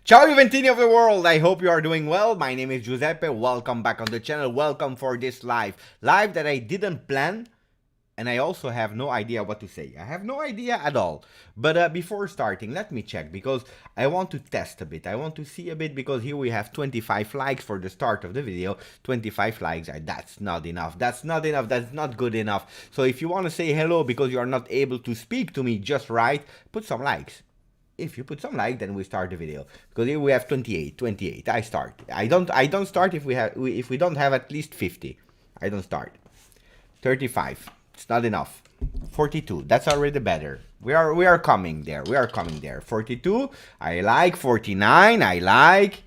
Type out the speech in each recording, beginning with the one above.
Ciao Juventini of the world, I hope you are doing well. My name is Giuseppe, welcome back on the channel, welcome for this live that I didn't plan, and I also have no idea what to say. I have no idea at all. But before starting, let me check, because I want to test a bit. I want to see a bit, because here we have 25 likes for the start of the video. 25 likes, that's not enough. That's not enough. That's not good enough. So if you want to say hello because you are not able to speak to me just right, put some likes. If you put some like, then we start the video, because here we have 28. I start. I don't start if we don't have at least 50. I don't start. 35. It's not enough. 42. That's already better. We are coming there. 42. I like 49. I like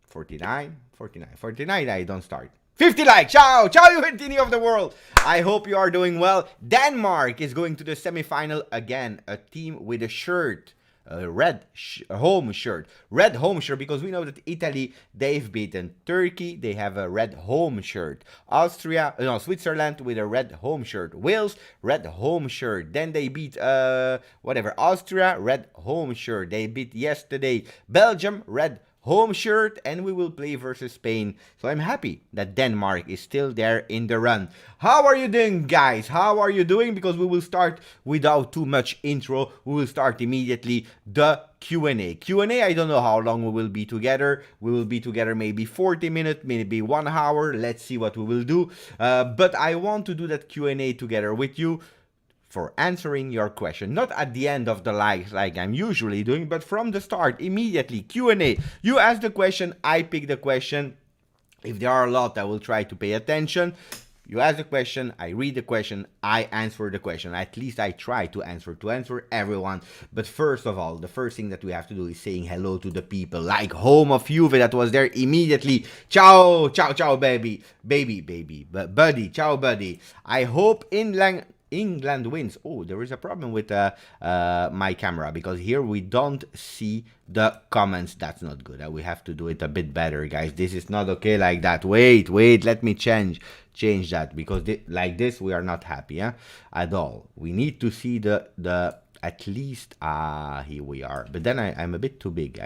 49. 49. I don't start. 50 likes. Ciao Juventini of the world. I hope you are doing well. Denmark is going to the semi-final again. A team with a shirt. A red home shirt, because we know that Italy, they've beaten Turkey, they have a red home shirt. Switzerland with a red home shirt. Wales, red home shirt. Then they beat Austria, red home shirt. They beat yesterday Belgium, red home shirt, and we will play versus Spain. So I'm happy that Denmark is still there in the run. How are you doing, guys? How are you doing? Because we will start without too much intro. We will start immediately the Q&A. Q&A, I don't know how long we will be together. We will be together maybe 40 minutes, maybe 1 hour. Let's see what we will do. But I want to do that Q&A together with you, for answering your question, not at the end of the live like I'm usually doing, but from the start, immediately. Q&A. You ask the question, I pick the question. If there are a lot, I will try to pay attention. You ask the question, I read the question, I answer the question. At least I try to answer everyone. But first of all, the first thing that we have to do is saying hello to the people, like Home of Juve that was there immediately. Ciao, baby, buddy, ciao, buddy. I hope England wins. Oh, there is a problem with my camera, because here we don't see the comments. That's not good. We have to do it a bit better, guys. This is not okay like that. Wait, let me change that, because like this we are not happy at all. We need to see the at least here we are. But then I'm a bit too big.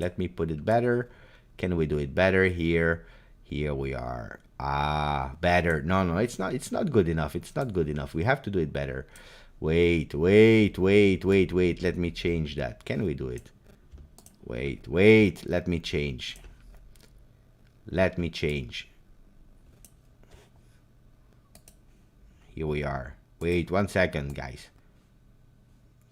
Let me put it better. Can we do it better here? Here we are. Better. No, it's not good enough. We have to do it better. Wait. Let me change that. Can we do it? Wait. Let me change. Here we are. Wait 1 second, guys.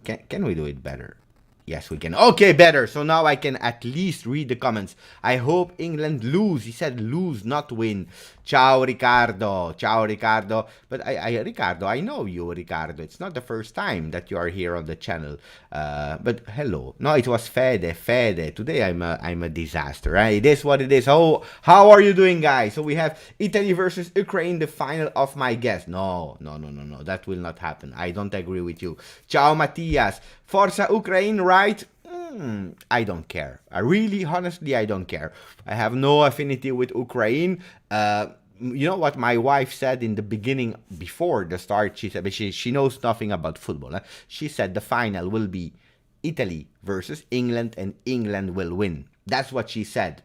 Can we do it better? Yes, we can. Okay, better. So now I can at least read the comments. I hope England lose. He said lose, not win. Ciao, Ricardo. But Ricardo, I know you, Ricardo. It's not the first time that you are here on the channel. But hello. No, it was Fede. Today I'm a disaster. Right? It is what it is. How are you doing, guys? So we have Italy versus Ukraine, the final of my guess. No. That will not happen. I don't agree with you. Ciao, Mattias. Forza Ukraine, right? I don't care. Honestly, I don't care. I have no affinity with Ukraine. You know what my wife said in the beginning, before the start? She said, but she knows nothing about football. She said the final will be Italy versus England, and England will win. That's what she said.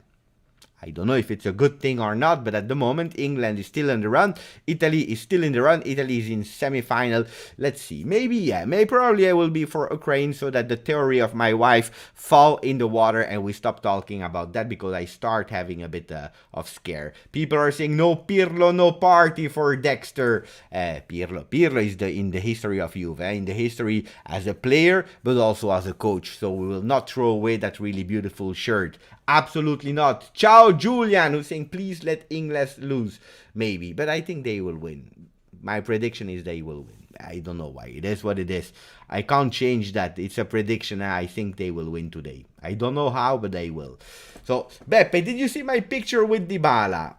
I don't know if it's a good thing or not, but at the moment, England is still in the run. Italy is still in the run. Italy is in semi-final. Let's see. Probably I will be for Ukraine, so that the theory of my wife fall in the water and we stop talking about that, because I start having a bit of scare. People are saying, no Pirlo, no party for Dexter. Pirlo is in the history of Juve, in the history as a player, but also as a coach. So we will not throw away that really beautiful shirt. Absolutely not. Ciao, Julian, who's saying, please let England lose. Maybe, but I think they will win. My prediction is they will win. I don't know why. It is what it is. I can't change that. It's a prediction. I think they will win today. I don't know how, but they will. So, Beppe, did you see my picture with Dybala?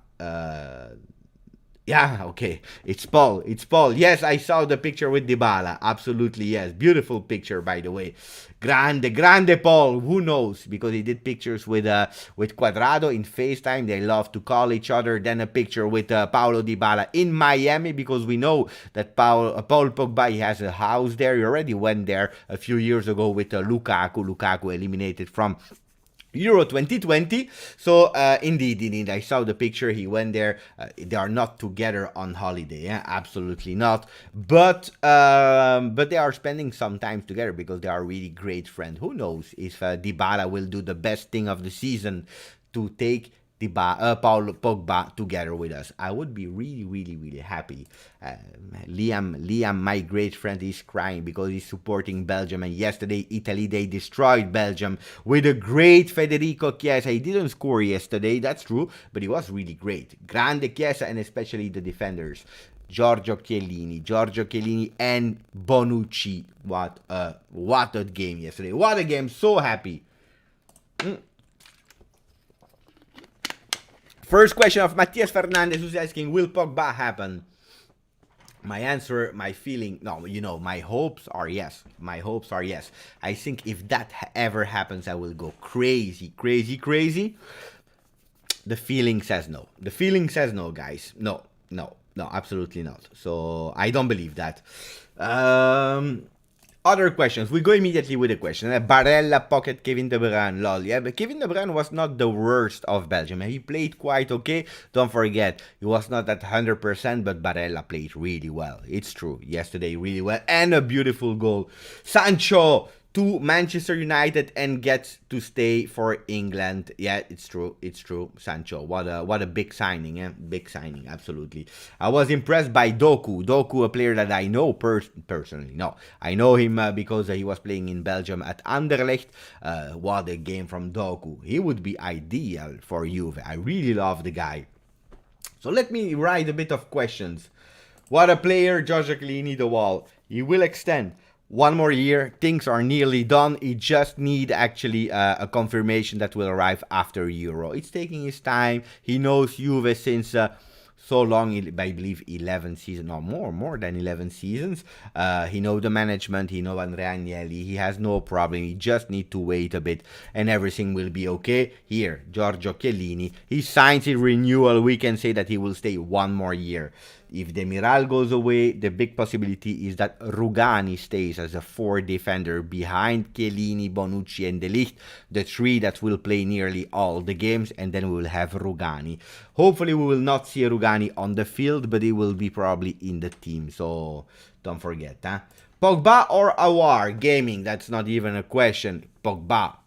Yeah, okay. It's Paul. Yes, I saw the picture with Dybala. Absolutely, yes. Beautiful picture, by the way. Grande Paul. Who knows? Because he did pictures with Quadrado in FaceTime. They love to call each other. Then a picture with Paulo Dybala in Miami, because we know that Paul Pogba, he has a house there. He already went there a few years ago with Lukaku. Lukaku eliminated from Euro 2020. So indeed, I saw the picture. He went there. They are not together on holiday. Absolutely not. But they are spending some time together because they are really great friends. Who knows if Dybala will do the best thing of the season to take Paul Pogba together with us. I would be really, really, really happy. Liam, my great friend, is crying because he's supporting Belgium. And yesterday, Italy, they destroyed Belgium with a great Federico Chiesa. He didn't score yesterday, that's true, but he was really great. Grande Chiesa, and especially the defenders. Giorgio Chiellini, and Bonucci. What a game yesterday. What a game. So happy. First question of Matias Fernandez, who's asking, will Pogba happen? My answer, my feeling, no, my hopes are yes. My hopes are yes. I think if that ever happens, I will go crazy. The feeling says no. The feeling says no, guys. No, absolutely not. So I don't believe that. Other questions. We go immediately with a question. Barella pocket Kevin De Bruyne. Lol. Yeah, but Kevin De Bruyne was not the worst of Belgium. He played quite okay. Don't forget, he was not at 100%, but Barella played really well. It's true. Yesterday, really well. And a beautiful goal. Sancho to Manchester United and gets to stay for England. Yeah, it's true. Sancho, what a big signing, big signing, absolutely. I was impressed by Doku, a player that I know personally. No, I know him because he was playing in Belgium at Anderlecht. What a game from Doku. He would be ideal for Juve. I really love the guy. So let me write a bit of questions. What a player, Giorgio Chiellini, the wall. He will extend. One more year, things are nearly done. He just need actually a confirmation that will arrive after Euro. It's taking his time. He knows Juve since so long, I believe 11 seasons, no, more than 11 seasons. He knows the management, he knows Andrea Agnelli, he has no problem, he just need to wait a bit and everything will be okay. Here, Giorgio Chiellini, he signs his renewal, we can say that he will stay one more year. If Demiral goes away, the big possibility is that Rugani stays as a 4 defender behind Chiellini, Bonucci and De Ligt, the 3 that will play nearly all the games, and then we will have Rugani. Hopefully we will not see Rugani on the field, but he will be probably in the team, so don't forget. Pogba or Aouar? Gaming, that's not even a question. Pogba.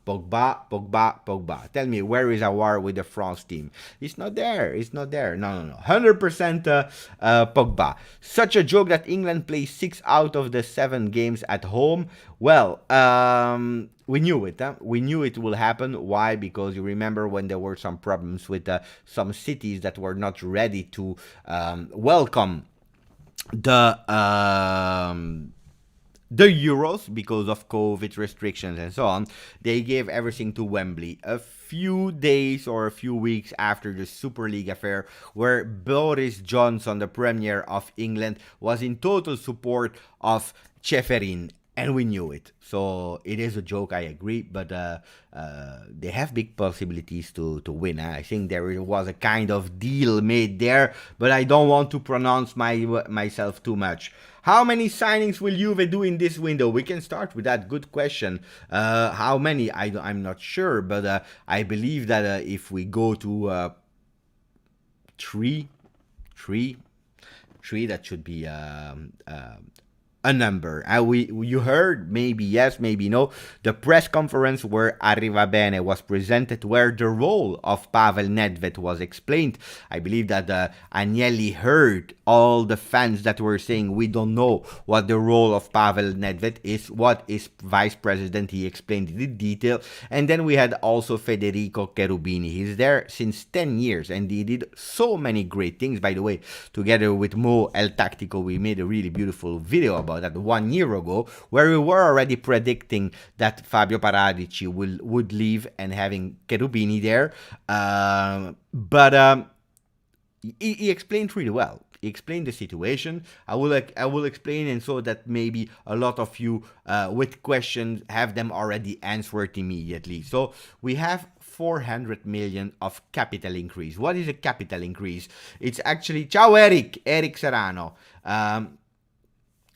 Tell me, where is Aouar with the France team? It's not there. No. 100% Pogba. Such a joke that England plays 6 out of the 7 games at home. Well, we knew it. We knew it will happen. Why? Because you remember when there were some problems with some cities that were not ready to welcome the Euros because of COVID restrictions and so on. They gave everything to Wembley a few days or a few weeks after the Super League affair, where Boris Johnson, the Premier of England, was in total support of Ceferin. And we knew it. So it is a joke, I agree, but they have big possibilities to win. I think there was a kind of deal made there, but I don't want to pronounce myself too much. How many signings will Juve do in this window? We can start with that. Good question. How many? I'm not sure, but I believe that if we go to three, that should be a number. You heard, maybe yes, maybe no, the press conference where Arriva Bene was presented, where the role of Pavel Nedved was explained. I believe that Agnelli heard all the fans that were saying we don't know what the role of Pavel Nedved is, what is vice president. He explained it in detail. And then we had also Federico Cherubini. He's there since 10 years and he did so many great things. By the way, together with Mo El Tactico, we made a really beautiful video about that 1 year ago, where we were already predicting that Fabio Paratici would leave and having Cherubini there. But he explained really well. He explained the situation. I will explain, and so that maybe a lot of you with questions have them already answered immediately. So we have 400 million of capital increase. What is a capital increase? It's actually, ciao Eric Serrano.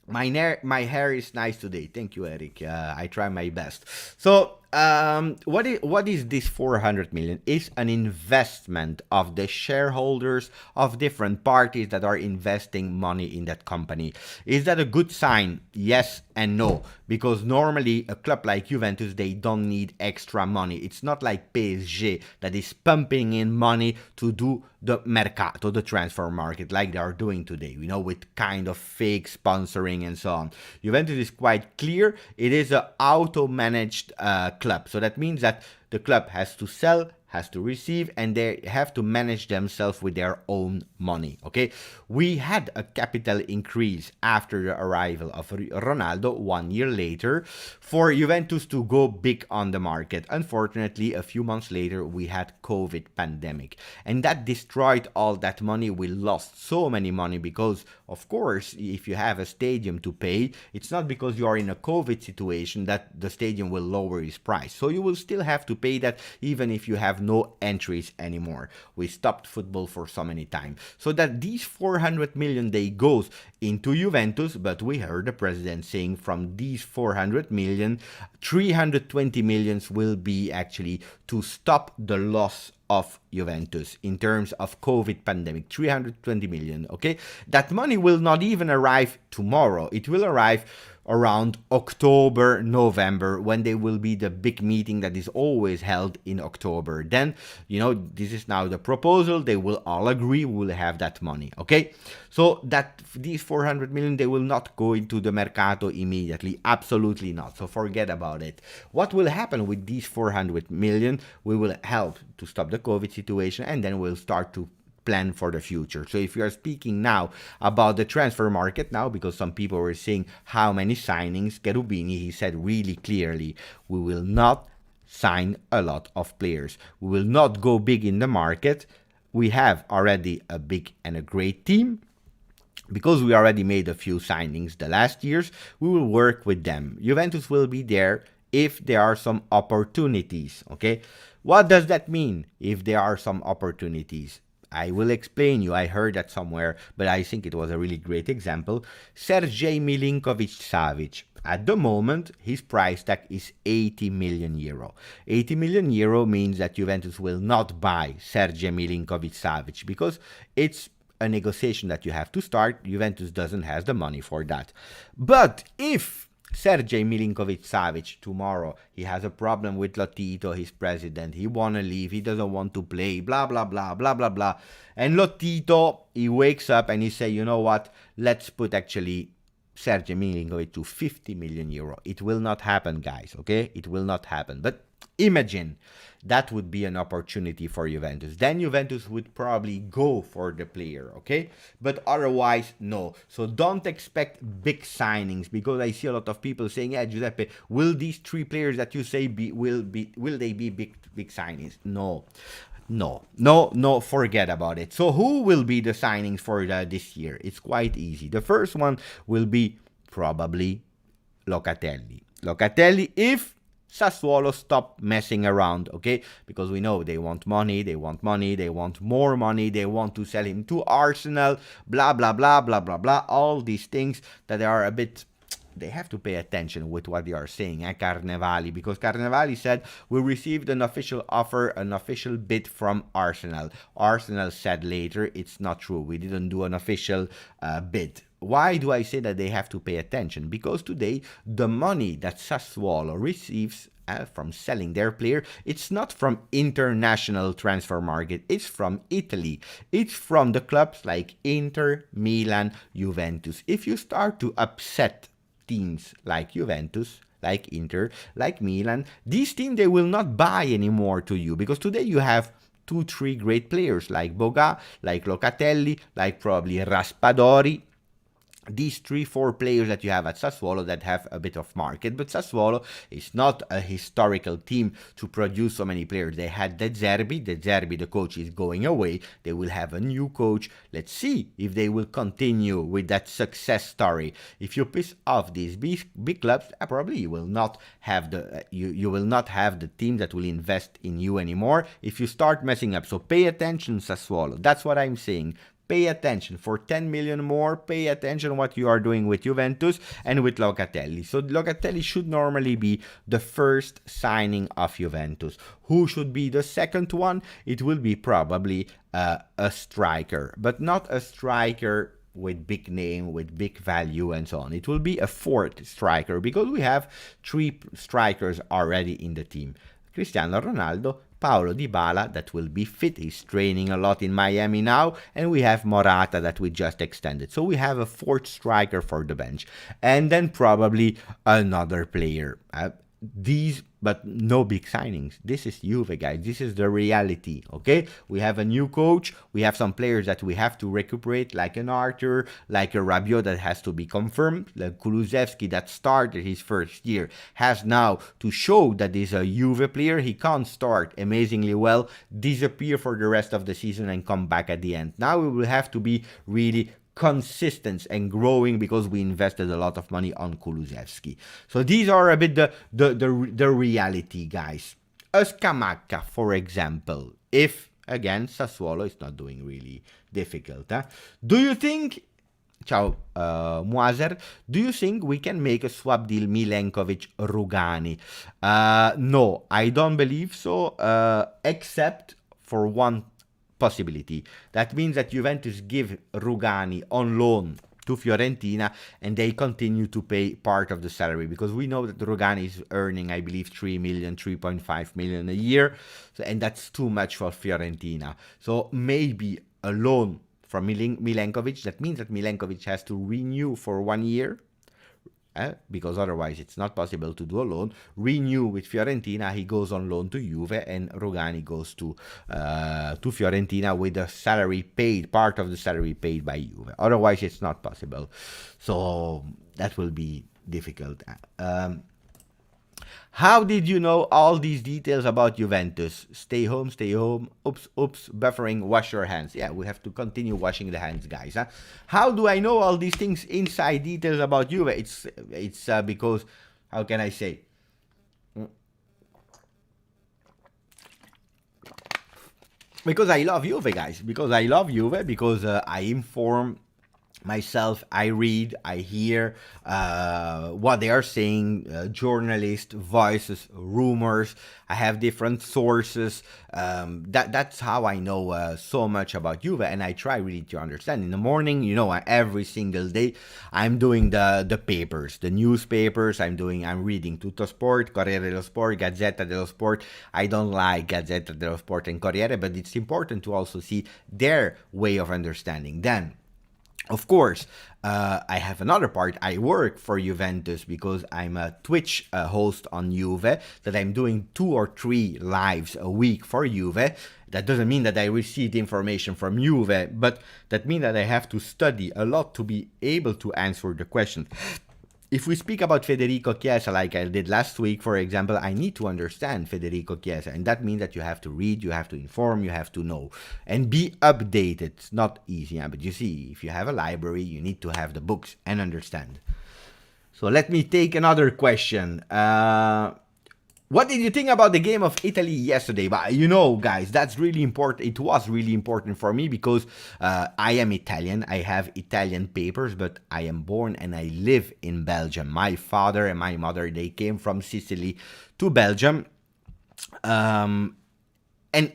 My hair is nice today. Thank you, Eric. I try my best. So What is this 400 million? Is an investment of the shareholders of different parties that are investing money in that company. Is that a good sign? Yes and no, because normally a club like Juventus, they don't need extra money. It's not like PSG that is pumping in money to do the mercato, the transfer market, like they are doing today, with kind of fake sponsoring and so on. Juventus is quite clear. It is an auto-managed club. So that means that the club has to sell, has to receive, and they have to manage themselves with their own money. Okay, we had a capital increase after the arrival of Ronaldo 1 year later for Juventus to go big on the market. Unfortunately, a few months later we had COVID pandemic, and that destroyed all that money. We lost so many money because, of course, if you have a stadium to pay, it's not because you are in a COVID situation that the stadium will lower its price. So you will still have to pay that even if you have no entries anymore. We stopped football for so many times. So that these 400 million, they goes into Juventus, but we heard the president saying from these 400 million, 320 millions will be actually to stop the loss of Juventus in terms of COVID pandemic. 320 million, okay? That money will not even arrive tomorrow. It will arrive around October, November, when there will be the big meeting that is always held in October. Then, this is now the proposal. They will all agree, we'll have that money, okay? So that these 400 million, they will not go into the mercato immediately. Absolutely not. So forget about it. What will happen with these 400 million? We will help to stop the COVID situation, and then we'll start to plan for the future. So if you are speaking now about the transfer market now, because some people were saying how many signings, Cherubini, he said really clearly, we will not sign a lot of players. We will not go big in the market. We have already a big and a great team. Because we already made a few signings the last years, we will work with them. Juventus will be there if there are some opportunities, okay? What does that mean, if there are some opportunities? I will explain you. I heard that somewhere, but I think it was a really great example. Sergej Milinkovic-Savic. At the moment, his price tag is 80 million euro. 80 million euro means that Juventus will not buy Sergej Milinkovic-Savic because it's a negotiation that you have to start. Juventus doesn't have the money for that. But if Sergej Milinkovic-Savic tomorrow, he has a problem with Lotito, his president, he wanna leave, he doesn't want to play, blah blah blah blah blah blah, and Lotito, he wakes up and he say, you know what, let's put actually Sergej Milinkovic to 50 million euro. It will not happen, guys, okay? It will not happen. But imagine that would be an opportunity for Juventus. Then Juventus would probably go for the player, okay? But otherwise, no. So don't expect big signings, because I see a lot of people saying, yeah, Giuseppe, will these three players that you say will they be big signings? No, forget about it. So who will be the signings for this year? It's quite easy. The first one will be probably Locatelli. Locatelli, if Sassuolo stop messing around, okay? Because we know they want money, they want more money, they want to sell him to Arsenal, blah, blah, blah, blah, blah, blah. All these things that are a bit... They have to pay attention with what they are saying, Carnevali, because Carnevali said, we received an official offer, an official bid from Arsenal. Arsenal said later, it's not true. We didn't do an official bid. Why do I say that they have to pay attention? Because today, the money that Sassuolo receives from selling their player, it's not from international transfer market, it's from Italy. It's from the clubs like Inter, Milan, Juventus. If you start to upset teams like Juventus, like Inter, like Milan, these teams, they will not buy anymore to you, because today you have 2-3 great players like Boga, like Locatelli, like probably Raspadori. These 3-4 players that you have at Sassuolo that have a bit of market, but Sassuolo is not a historical team to produce so many players. They had De Zerbi, the coach is going away, they will have a new coach. Let's see if they will continue with that success story. If you piss off these big clubs, probably you will not have the you will not have the team that will invest in you anymore if you start messing up. So pay attention, Sassuolo. That's what I'm saying. pay attention. For 10 million more, pay attention what you are doing with Juventus and with Locatelli. So Locatelli should normally be the first signing of Juventus. Who should be the second one? It will be probably a striker, but not a striker with big name, with big value and so on. It will be a fourth striker because we have 3 strikers already in the team. Cristiano Ronaldo, Paulo Dybala, that will be fit. He's training a lot in Miami now. And we have Morata that we just extended. So we have a 4th striker for the bench. And then probably another player. But no big signings. This is Juve, guys. This is the reality, okay? We have a new coach. We have some players that we have to recuperate, like an Arthur, like a Rabiot that has to be confirmed, like Kulusevski that started his first year, has now to show that he's a Juve player. He can't start amazingly well, disappear for the rest of the season and come back at the end. Now we will have to be really consistent and growing because we invested a lot of money on Kulusevski. So these are a bit the reality, guys. A Scamacca, for example, if again Sassuolo is not doing really difficult. Do you think, ciao Moaser, do you think we can make a swap deal Milenkovic-Rugani? No, I don't believe so, except for one possibility. That means that Juventus give Rugani on loan to Fiorentina and they continue to pay part of the salary, because we know that Rugani is earning, I believe, 3 million, 3.5 million a year, so, and that's too much for Fiorentina. So maybe a loan from Milenkovic. That means that Milenkovic has to renew for 1 year, because otherwise it's not possible to do a loan. Renew with Fiorentina, he goes on loan to Juve, and Rugani goes to Fiorentina with the salary paid, part of the salary paid by Juve. Otherwise it's not possible. So that will be difficult. How did you know all these details about Juventus? Stay home, stay home. Oops, buffering, wash your hands. Yeah, we have to continue washing the hands, guys. How do I know all these things, inside details about Juve? It's because, how can I say? Because I love Juve, guys. Because I love Juve, because I inform myself, I read, I hear what they are saying, journalists, voices, rumors. I have different sources. That's how I know so much about Juve, and I try really to understand. In the morning, you know, every single day, I'm doing the papers, the newspapers. I'm reading Tutto Sport, Corriere dello Sport, Gazzetta dello Sport. I don't like Gazzetta dello Sport and Corriere, but it's important to also see their way of understanding. Then, of course, I have another part. I work for Juventus because I'm a Twitch host on Juve, that I'm doing 2 or 3 lives a week for Juve. That doesn't mean that I receive information from Juve, but that means that I have to study a lot to be able to answer the questions. If we speak about Federico Chiesa, like I did last week, for example, I need to understand Federico Chiesa. And that means that you have to read, you have to inform, you have to know. And be updated. It's not easy, but you see, if you have a library, you need to have the books and understand. So let me take another question. What did you think about the game of Italy yesterday? But you know, guys, that's really important. It was really important for me because I am Italian. I have Italian papers, but I am born and I live in Belgium. My father and my mother, they came from Sicily to Belgium. And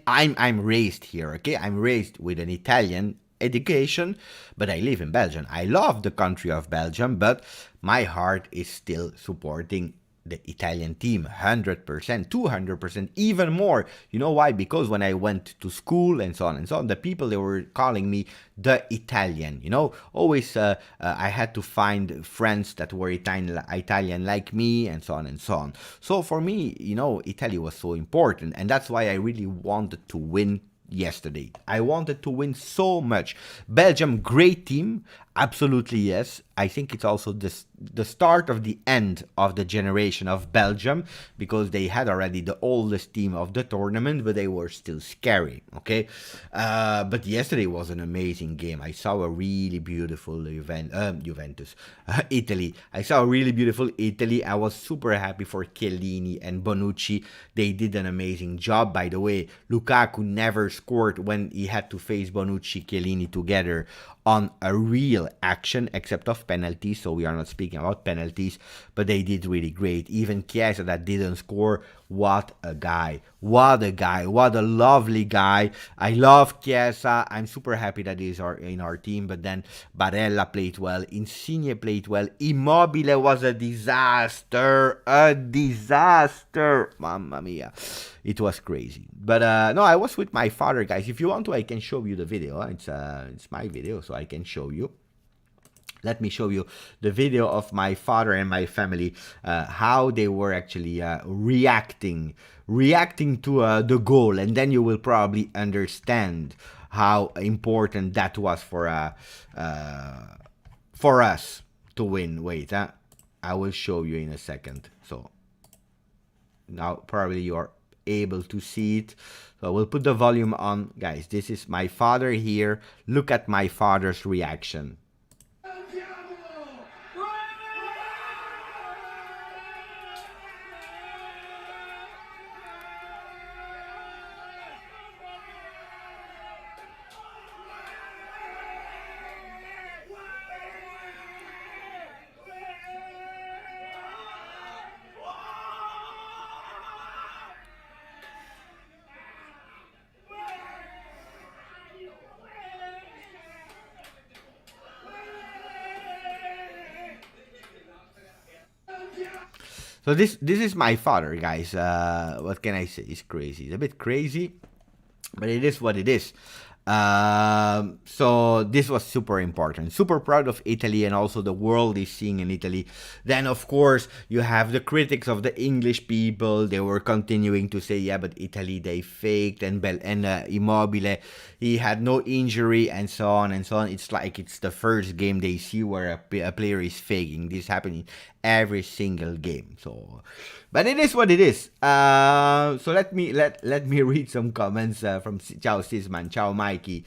I'm raised here, okay? I'm raised with an Italian education, but I live in Belgium. I love the country of Belgium, but my heart is still supporting the Italian team, 100%, 200%, even more. You know why? Because when I went to school and so on, the people, they were calling me the Italian, you know, always I had to find friends that were Italian like me and so on and so on. So for me, you know, Italy was so important, and that's why I really wanted to win yesterday. I wanted to win so much. Belgium, great team. Absolutely, yes. I think it's also the start of the end of the generation of Belgium, because they had already the oldest team of the tournament, but they were still scary. Okay, but yesterday was an amazing game. I saw a really beautiful Juventus, Italy. I saw a really beautiful Italy. I was super happy for Chiellini and Bonucci. They did an amazing job. By the way, Lukaku never scored when he had to face Bonucci, Chiellini together on a real action, except of penalties, so we are not speaking about penalties, but they did really great. Even Chiesa, that didn't score, what a guy, what a guy, what a lovely guy. I love Chiesa. I'm super happy that he's in our team, but then Barella played well, Insigne played well, Immobile was a disaster, mamma mia. It was crazy. But no, I was with my father, guys. If you want to, I can show you the video. It's my video, so I can show you. Let me show you the video of my father and my family, how they were actually reacting to the goal, and then you will probably understand how important that was for us to win. Wait, I will show you in a second. So now probably you are able to see it. So we'll put the volume on. Guys, this is my father here. Look at my father's reaction. So this is my father, guys. What can I say? It's crazy. It's a bit crazy, but it is what it is. So this was super important. Super proud of Italy, and also the world is seeing in Italy. Then, of course, you have the critics of the English people. They were continuing to say, yeah, but Italy, they faked, and Immobile, he had no injury, and so on and so on. It's like it's the first game they see where a player is faking. This happening every single game. So, but it is what it is. So let me read some comments from Ciao Sisman, Ciao Mikey.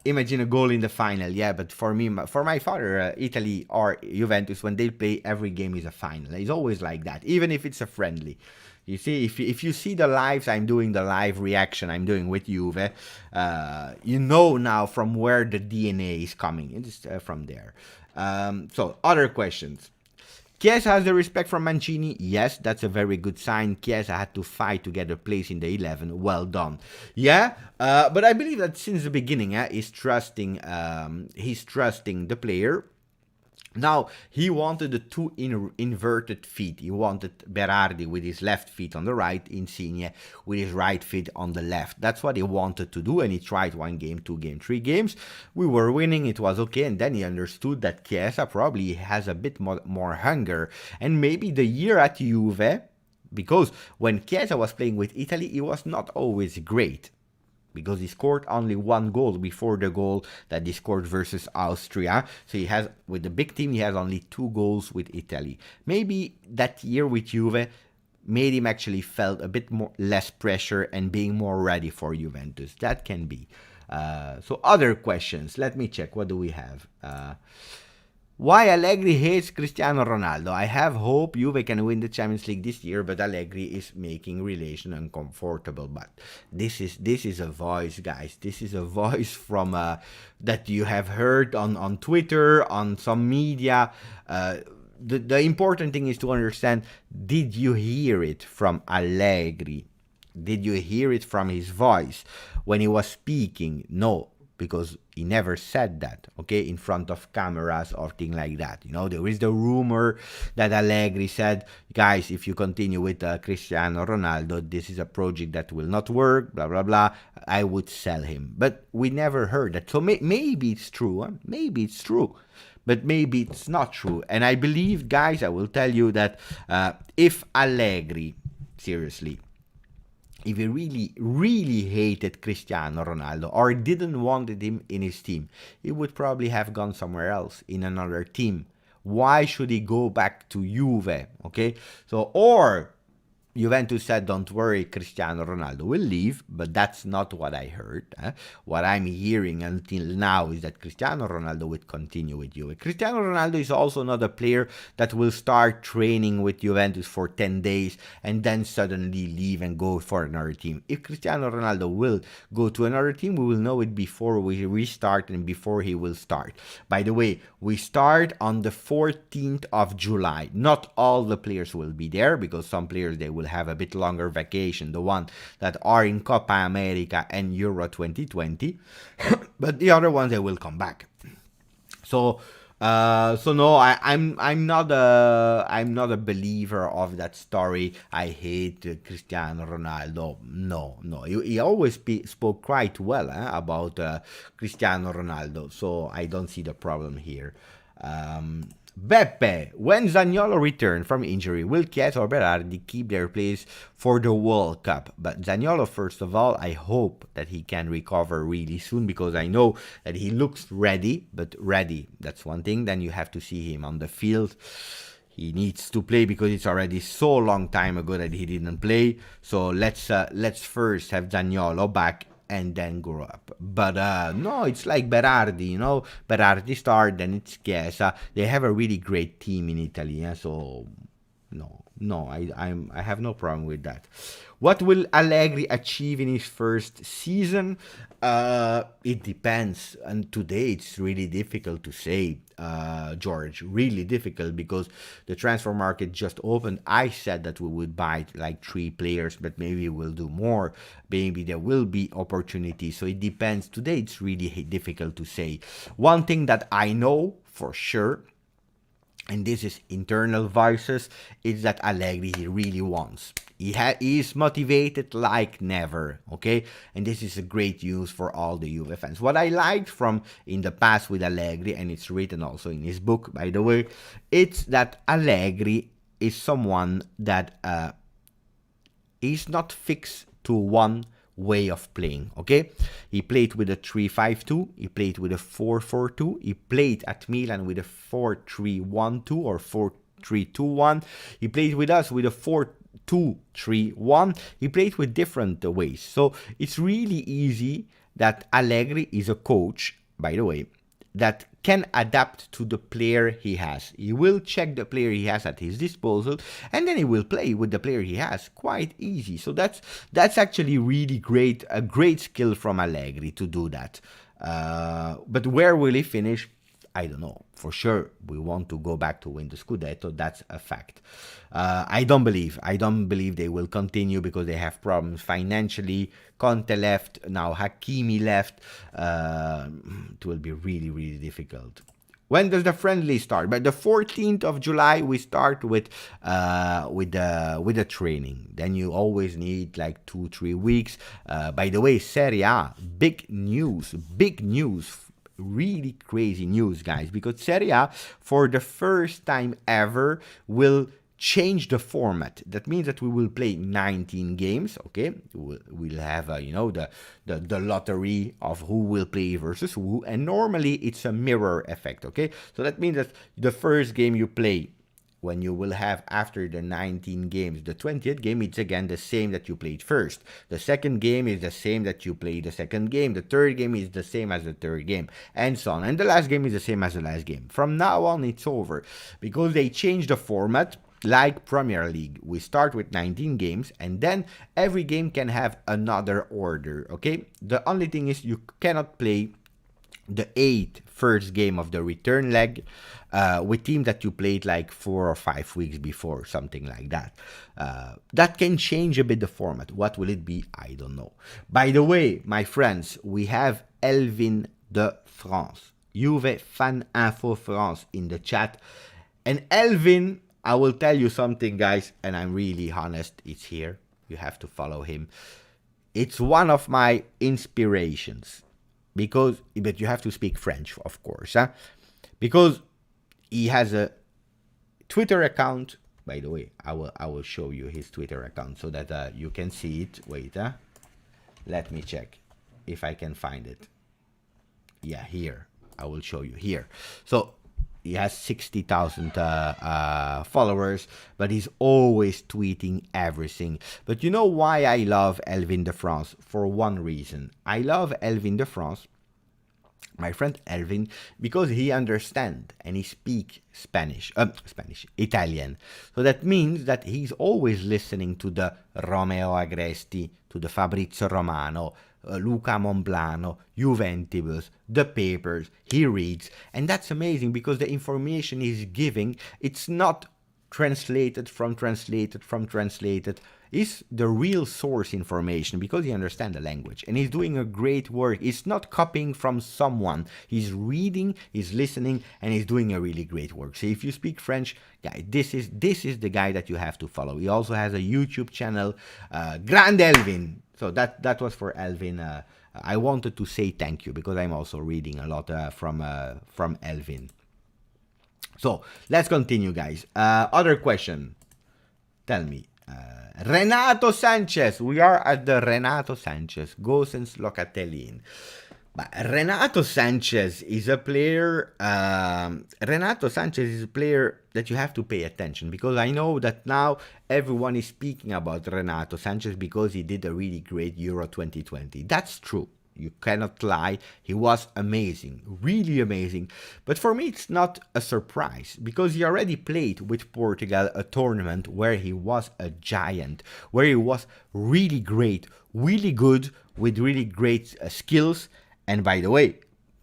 Imagine a goal in the final. Yeah, but for me, for my father, Italy or Juventus, when they play, every game is a final. It's always like that, even if it's a friendly. You see, if you see the lives, I'm doing the live reaction I'm doing with Juve, you know now from where the DNA is coming. It's from there. So, other questions. Chiesa has the respect from Mancini. Yes, that's a very good sign. Chiesa had to fight to get a place in the 11. Well done. Yeah, but I believe that since the beginning, he's trusting the player. Now, he wanted the two inverted feet. He wanted Berardi with his left feet on the right, Insigne with his right feet on the left. That's what he wanted to do, and he tried 1 game, 2 games, 3 games. We were winning, it was okay, and then he understood that Chiesa probably has a bit more hunger. And maybe the year at Juve, because when Chiesa was playing with Italy, he was not always great, because he scored only 1 goal before the goal that he scored versus Austria. So he has, with the big team, he has only 2 goals with Italy. Maybe that year with Juve made him actually felt a bit less pressure and being more ready for Juventus. That can be. So other questions. Let me check. What do we have? Why Allegri hates Cristiano Ronaldo? I have hope Juve can win the Champions League this year, but Allegri is making relation uncomfortable. But this is a voice, guys. This is a voice from that you have heard on Twitter, on some media. The important thing is to understand, did you hear it from Allegri? Did you hear it from his voice when he was speaking? No, because he never said that, okay, in front of cameras or thing like that. You know, there is the rumor that Allegri said, guys, if you continue with Cristiano Ronaldo, this is a project that will not work, blah, blah, blah. I would sell him. But we never heard that. So maybe it's true. Huh? Maybe it's true. But maybe it's not true. And I believe, guys, I will tell you that if Allegri, seriously, if he really, really hated Cristiano Ronaldo or didn't want him in his team, he would probably have gone somewhere else in another team. Why should he go back to Juve? Okay, so or Juventus said, don't worry, Cristiano Ronaldo will leave, but that's not what I heard. What I'm hearing until now is that Cristiano Ronaldo will continue with Juve. Cristiano Ronaldo is also not a player that will start training with Juventus for 10 days and then suddenly leave and go for another team. If Cristiano Ronaldo will go to another team, we will know it before we restart and before he will start. By the way, we start on the 14th of July. Not all the players will be there because some players, they will have a bit longer vacation, the one that are in Copa America and Euro 2020, but the other ones, they will come back. So no, I'm not a believer of that story. I hate Cristiano Ronaldo. No, he always spoke quite well about Cristiano Ronaldo, so I don't see the problem here. Beppe, when Zaniolo returned from injury, will Chiesa or Berardi keep their place for the World Cup? But Zaniolo, first of all, I hope that he can recover really soon, because I know that he looks ready, but ready, that's one thing. Then you have to see him on the field. He needs to play because it's already so long time ago that he didn't play. So let's first have Zaniolo back and then grow up. But no, it's like Berardi, you know. Berardi start, then it's Chiesa. They have a really great team in Italy, so no, I have no problem with that. What will Allegri achieve in his first season? It depends, and today it's really difficult to say, George. Really difficult, because the transfer market just opened. I said that we would buy like 3 players, but maybe we'll do more. Maybe there will be opportunities. So it depends. Today it's really difficult to say. One thing that I know for sure, and this is internal voices, is that Allegri, he really wants. He is motivated like never, okay? And this is a great news for all the Juve fans. What I liked from in the past with Allegri, and it's written also in his book, by the way, it's that Allegri is someone that is not fixed to one way of playing, okay? He played with a 3-5-2, he played with a 4-4-2, he played at Milan with a 4-3-1-2 or 4-3-2-1, he played with us with a 4-2-3-1, he played with different ways. So it's really easy that Allegri is a coach, by the way, that can adapt to the player he has. He will check the player he has at his disposal, and then he will play with the player he has. Quite easy. So that's actually really great, a great skill from Allegri to do that. But where will he finish? I don't know. For sure, we want to go back to win the Scudetto. That's a fact. I don't believe they will continue, because they have problems financially. Conte left, now Hakimi left. It will be really, really difficult. When does the friendly start? By the 14th of July, we start with the training. Then you always need like 2-3 weeks. By the way, Serie A, big news. Really crazy news, guys, because Serie A, for the first time ever, will change the format. That means that we will play 19 games, okay? We'll have, the lottery of who will play versus who, and normally it's a mirror effect, okay? So that means that the first game you play, when you will have after the 19 games, the 20th game, it's again the same that you played first. The second game is the same that you played the second game. The third game is the same as the third game, and so on. And the last game is the same as the last game. From now on, it's over, because they changed the format. Like Premier League, we start with 19 games, and then every game can have another order, okay? The only thing is you cannot play the 8th first game of the return leg with team that you played like 4 or 5 weeks before, something like that. That can change a bit the format. What will it be? I don't know. By the way, my friends, we have Elvin de France, Juve Fan Info France, in the chat. And Elvin, I will tell you something, guys, and I'm really honest, it's here. You have to follow him. It's one of my inspirations. But you have to speak French, of course, because he has a Twitter account, By the way, I will show you his Twitter account so that you can see it. Wait, let me check if I can find it. Yeah, here. I will show you here. So he has 60,000 followers, but he's always tweeting everything. But you know why I love Elvin de France? For one reason. I love Elvin de France, my friend Elvin, because he understands and he speaks Italian. So that means that he's always listening to the Romeo Agresti, to the Fabrizio Romano, Luca Monblano, Juventus, the papers, he reads. And that's amazing because the information he's giving, it's not translated, is the real source information because he understands the language and he's doing a great work. He's not copying from someone. He's reading, he's listening, and he's doing a really great work. So if you speak French, guys, this is the guy that you have to follow. He also has a YouTube channel, Grand Elvin. So that was for Elvin. I wanted to say thank you because I'm also reading a lot from Elvin. So let's continue, guys. Other question. Tell me. Renato Sanchez. We are at the Renato Sanchez. Gosens Locatelli. But Renato Sanchez is a player. Renato Sanchez is a player that you have to pay attention because I know that now everyone is speaking about Renato Sanchez because he did a really great Euro 2020. That's true. You cannot lie. He was amazing, really amazing. But for me, it's not a surprise because he already played with Portugal a tournament where he was a giant, where he was really great, really good, with really great skills. And by the way,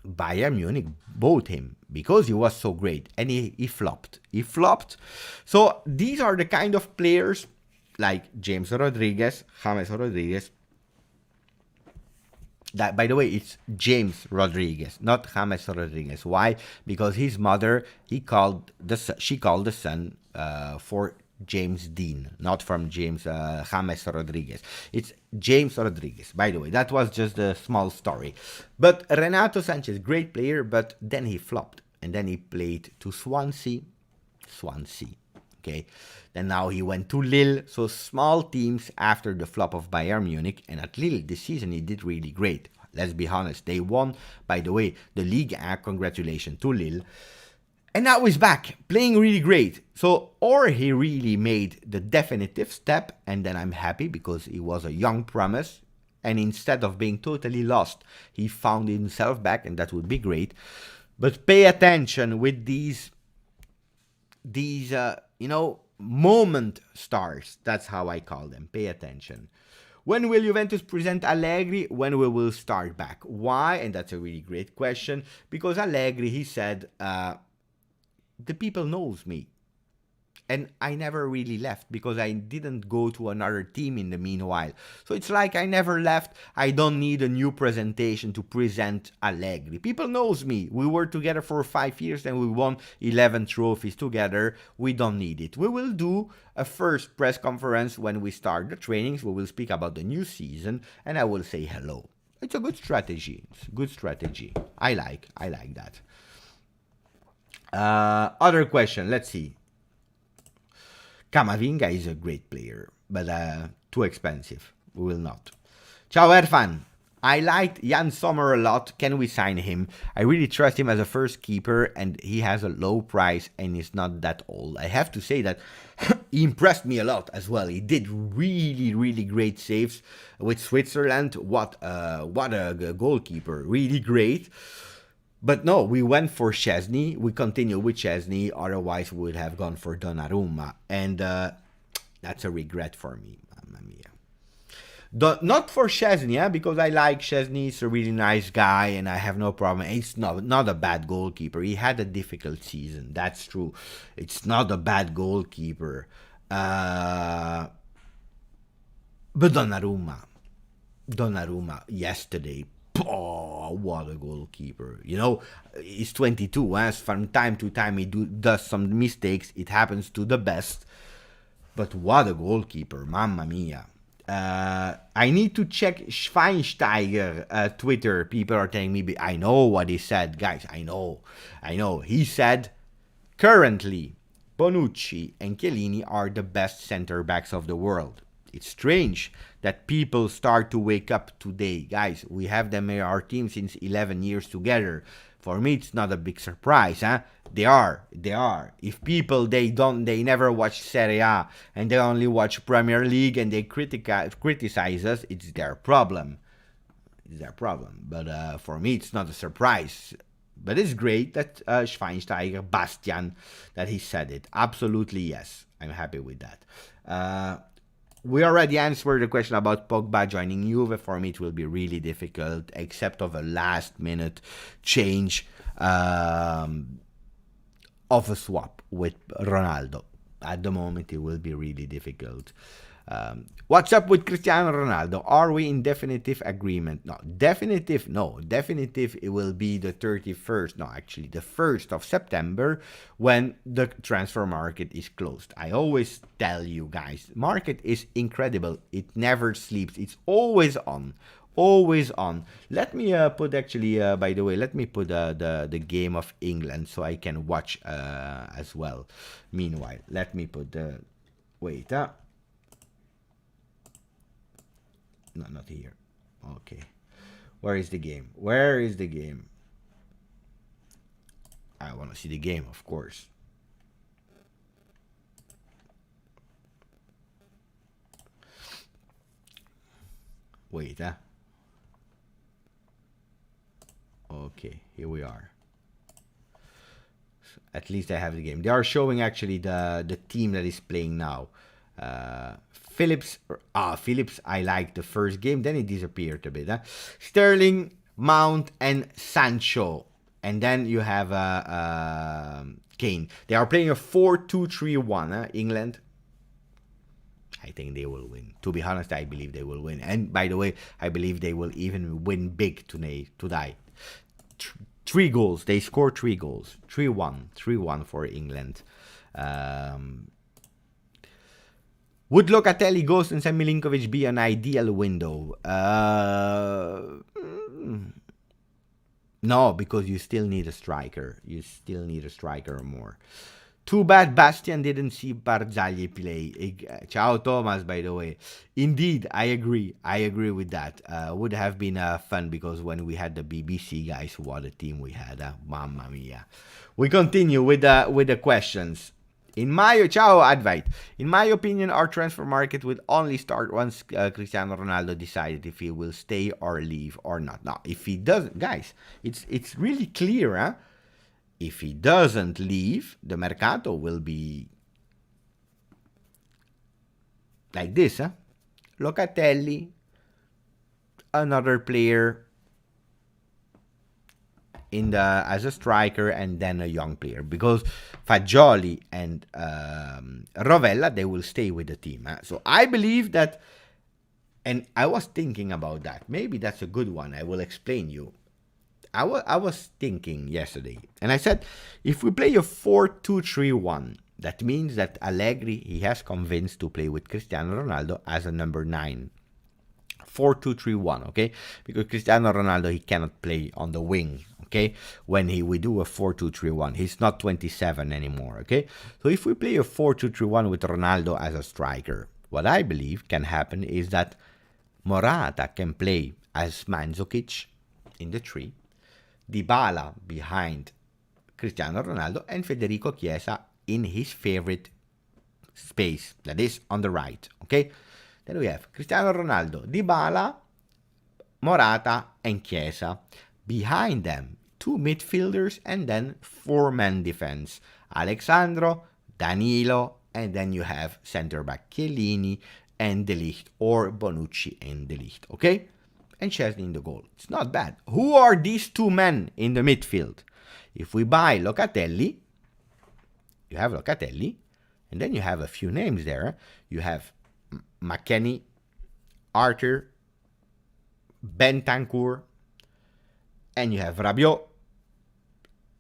Bayern Munich bought him because he was so great, and he flopped. He flopped. So these are the kind of players like James Rodriguez, that, by the way, it's James Rodriguez, not James Rodriguez. Why? Because his mother, she called the son for James Dean, not from James James Rodriguez. It's James Rodriguez. By the way, that was just a small story. But Renato Sanchez, great player, but then he flopped, and then he played to Swansea. Okay, then now he went to Lille, so small teams after the flop of Bayern Munich, and at Lille this season he did really great. Let's be honest, they won, by the way, the league. Congratulations to Lille. And now he's back, playing really great. So, or he really made the definitive step, and then I'm happy because he was a young promise, and instead of being totally lost, he found himself back, and that would be great. But pay attention with these moment stars. That's how I call them. Pay attention. When will Juventus present Allegri? When we will start back? Why? And that's a really great question. Because Allegri, he said, the people knows me. And I never really left because I didn't go to another team in the meanwhile. So it's like I never left. I don't need a new presentation to present Allegri. People knows me. We were together for 5 years and we won 11 trophies together. We don't need it. We will do a first press conference when we start the trainings. We will speak about the new season and I will say hello. It's a good strategy. It's a good strategy. I like that. Other question. Let's see. Camavinga is a great player, but too expensive. We will not. Ciao Erfan. I liked Jan Sommer a lot. Can we sign him? I really trust him as a first keeper, and he has a low price and is not that old. I have to say that he impressed me a lot as well. He did really, really great saves with Switzerland. What a goalkeeper. Really great. But no, we went for Szczesny. We continue with Szczesny. Otherwise, we would have gone for Donnarumma. And that's a regret for me. Mamma mia. Not for Szczesny, because I like Szczesny. He's a really nice guy, and I have no problem. He's not a bad goalkeeper. He had a difficult season. That's true. It's not a bad goalkeeper. But Donnarumma yesterday. Oh, what a goalkeeper. He's 22. From time to time he does some mistakes. It happens to the best. But what a goalkeeper. Mamma mia. I need to check Schweinsteiger Twitter. People are telling me, I know what he said. Guys, I know. He said, currently, Bonucci and Chiellini are the best center backs of the world. It's strange that people start to wake up today. Guys, we have them in our team since 11 years together. For me, it's not a big surprise, huh? They are. If people, they never watch Serie A and they only watch Premier League and they criticize us, it's their problem. But for me, it's not a surprise. But it's great that Schweinsteiger, Bastian, that he said it. Absolutely, yes. I'm happy with that. We already answered the question about Pogba joining Juve. For me, it will be really difficult, except of a last-minute change of a swap with Ronaldo. At the moment, it will be really difficult. What's up with Cristiano Ronaldo? Are we in definitive agreement? No. Definitive, it will be the 31st. No, actually, the 1st of September when the transfer market is closed. I always tell you guys, market is incredible. It never sleeps. It's always on. Always on. Let me put actually, by the way, let me put the game of England so I can watch as well. Meanwhile, let me put the... Wait, No, not here. Okay. Where is the game? I want to see the game, of course. Wait, Okay, here we are. So at least I have the game. They are showing actually the team that is playing now. Phillips, I liked the first game, then it disappeared a bit. Sterling, Mount, and Sancho. And then you have Kane. They are playing a 4-2-3-1, England. I think they will win. To be honest, I believe they will win. And by the way, I believe they will even win big today. 3 goals. They scored 3 goals. 3-1 for England. Would Locatelli, Ghost, and Sam Milinkovic be an ideal window? No, because you still need a striker. You still need a striker or more. Too bad Bastian didn't see Barzagli play. Ciao Thomas, by the way. Indeed, I agree. I agree with that. Would have been fun because when we had the BBC guys, what a team we had. Mamma mia. We continue with the questions. In my opinion, our transfer market will only start once Cristiano Ronaldo decided if he will stay or leave or not. Now, if he doesn't, guys, it's really clear, huh? If he doesn't leave, the mercato will be like this, huh? Locatelli, another player as a striker, and then a young player, because Fagioli and Rovella, they will stay with the team. So I believe that, and I was thinking about that. Maybe that's a good one. I will explain you. I was thinking yesterday, and I said, if we play a 4-2-3-1, that means that Allegri, he has convinced to play with Cristiano Ronaldo as a number 9. 4-2-3-1, okay? Because Cristiano Ronaldo, he cannot play on the wing, okay? When we do a 4-2-3-1, he's not 27 anymore, okay? So if we play a 4-2-3-1 with Ronaldo as a striker, what I believe can happen is that Morata can play as Mandzukic in the 3, Dybala behind Cristiano Ronaldo, and Federico Chiesa in his favorite space, that is on the right, okay? Then we have Cristiano Ronaldo, Dybala, Morata, and Chiesa. Behind them, 2 midfielders, and then 4-man defense. Alexandro, Danilo, and then you have center-back Chiellini and De Ligt, or Bonucci and De Ligt, okay? And Chesney in the goal. It's not bad. Who are these 2 men in the midfield? If we buy Locatelli, you have Locatelli, and then you have a few names there. You have McKennie, Arthur, Bentancur, and you have Rabiot.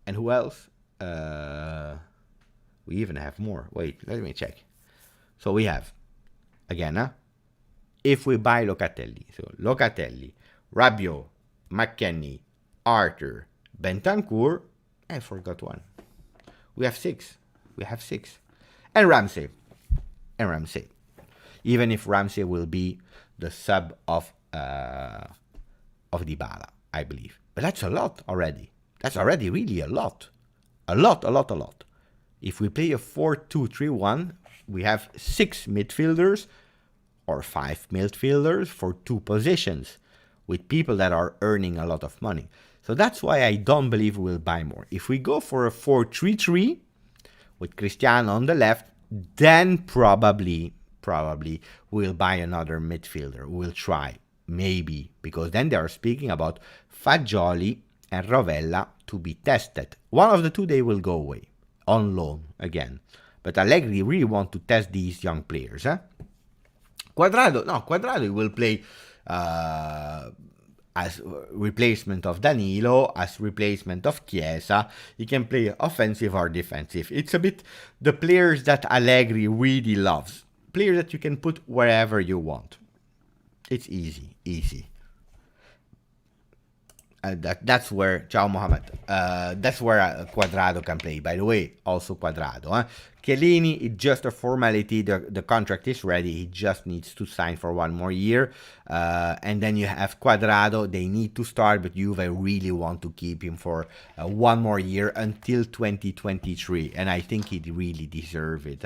And who else? We even have more. Wait, let me check. So we have, again, if we buy Locatelli, so Locatelli, Rabiot, McKennie, Arthur, Bentancur, I forgot one. We have 6. And Ramsey. And Ramsey. Even if Ramsey will be the sub of Dybala, I believe. But that's a lot already. That's already really a lot. A lot. If we play a 4-2-3-1, we have 6 midfielders or 5 midfielders for 2 positions with people that are earning a lot of money. So that's why I don't believe we'll buy more. If we go for a 4-3-3 with Cristiano on the left, then probably we'll buy another midfielder. We'll try, maybe, because then they are speaking about Fagioli and Rovella to be tested. One of the two, they will go away on loan again. But Allegri really want to test these young players. Quadrado will play as replacement of Danilo, as replacement of Chiesa. He can play offensive or defensive. It's a bit the players that Allegri really loves. Players that you can put wherever you want. It's easy. That's where Ciao Mohammed. That's where Quadrado can play. By the way, also Quadrado. Chiellini, it's just a formality. The contract is ready. He just needs to sign for 1 more year. And then you have Quadrado. They need to start, but Juve really want to keep him for 1 more year until 2023. And I think he really deserves it.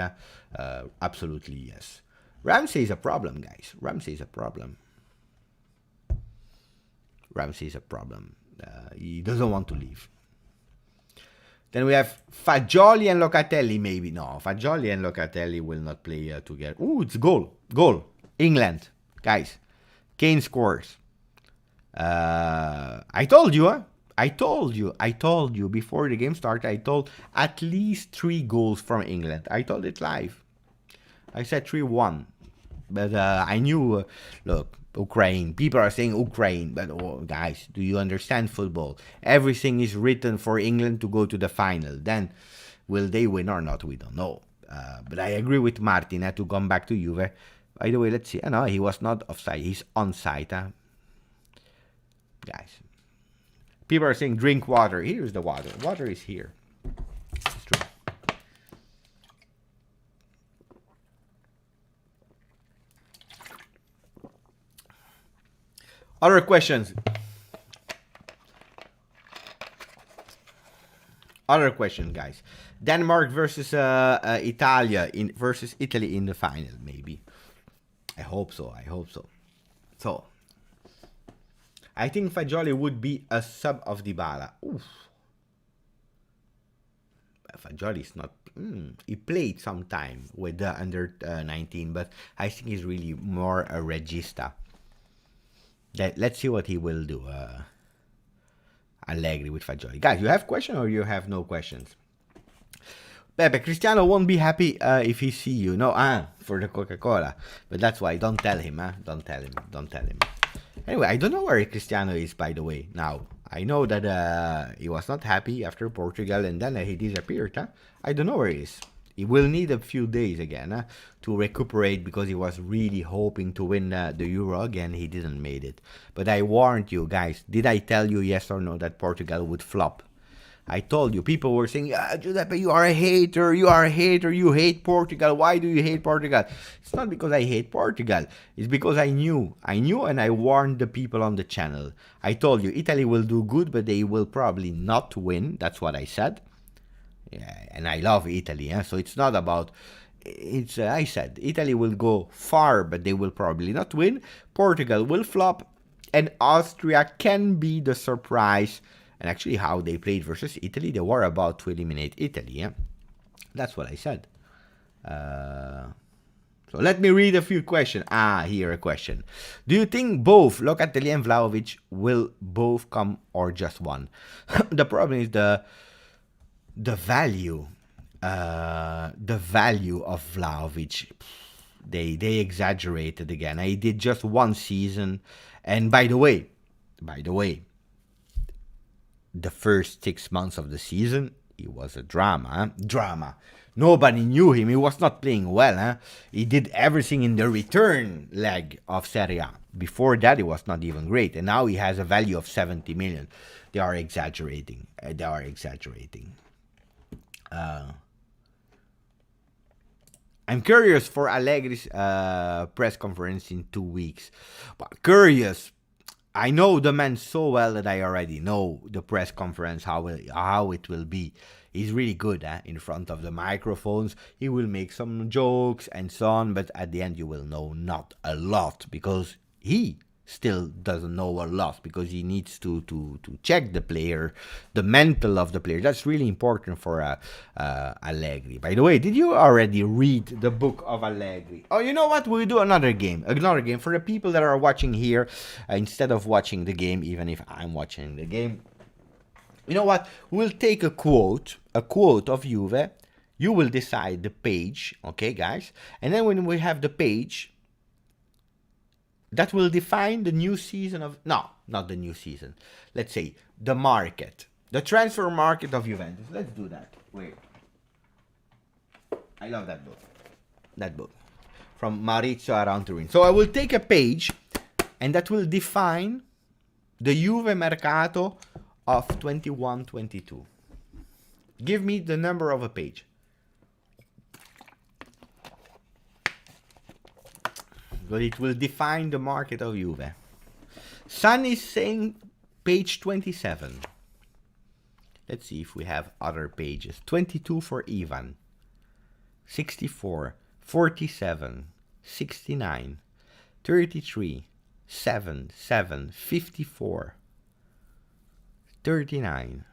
Absolutely, yes. Ramsey is a problem, guys. Ramsey is a problem. He doesn't want to leave. Then we have Fagioli and Locatelli, maybe. No, Fagioli and Locatelli will not play together. Ooh, it's goal. England. Guys, Kane scores. I told you before the game started. I told at least 3 goals from England. I told it live. I said 3-1. But I knew, look, Ukraine. People are saying Ukraine, but guys, do you understand football? Everything is written for England to go to the final. Then, will they win or not? We don't know. But I agree with Martin to come back to Juve. By the way, let's see. No, he was not offside. He's onside. Guys, people are saying drink water. Here's the water. Water is here. It's true. Other questions. Guys. Denmark versus versus Italy in the final, maybe. I hope so. So, I think Fagioli would be a sub of Dybala. Oof. Fagioli is not. He played some time with the under 19, but I think he's really more a regista. Let's see what he will do. Allegri with Fagioli. Guys, you have questions or you have no questions? Pepe, Cristiano won't be happy if he see you. No, for the Coca-Cola. But that's why. Don't tell him, Don't tell him. Anyway, I don't know where Cristiano is, by the way, now. I know that he was not happy after Portugal and then he disappeared. I don't know where he is. He will need a few days again to recuperate because he was really hoping to win the Euro again. He didn't make it. But I warned you guys. Did I tell you yes or no that Portugal would flop? I told you. People were saying, Giuseppe, you are a hater. You hate Portugal. Why do you hate Portugal? It's not because I hate Portugal. It's because I knew and I warned the people on the channel. I told you Italy will do good, but they will probably not win. That's what I said. Yeah, and I love Italy, so it's not about. I said Italy will go far, but they will probably not win. Portugal will flop, and Austria can be the surprise. And actually, how they played versus Italy, they were about to eliminate Italy. That's what I said. So let me read a few questions. Here a question. Do you think both Locatelli and Vlahovic will both come or just one? The problem is the value of Vlahovic. They exaggerated again. He did just 1 season, and by the way, the first 6 months of the season, it was a drama. Nobody knew him. He was not playing well. He did everything in the return leg of Serie A. Before that, it was not even great, and now he has a value of 70 million. They are exaggerating. I'm curious for Allegri's press conference in 2 weeks. But curious. I know the man so well that I already know the press conference, how it will be. He's really good in front of the microphones. He will make some jokes and so on, but at the end you will know not a lot because he still doesn't know a lot because he needs to check the player, the mental of the player. That's really important for Allegri. By the way, did you already read the book of Allegri? Oh, you know what? We'll do another game. Another game for the people that are watching here instead of watching the game, even if I'm watching the game. You know what? We'll take a quote of Juve. You will decide the page, okay, guys? And then when we have the page, that will define the new season of... No, not the new season. Let's say the market. The transfer market of Juventus. Let's do that. Wait. I love that book. That book. From Maurizio Aranturin. So I will take a page and that will define the Juve Mercato of 21-22. Give me the number of a page. But it will define the market of Juve. Sun is saying page 27. Let's see if we have other pages. 22 for Ivan. 64. 47. 69. 33. 7. 54. 39.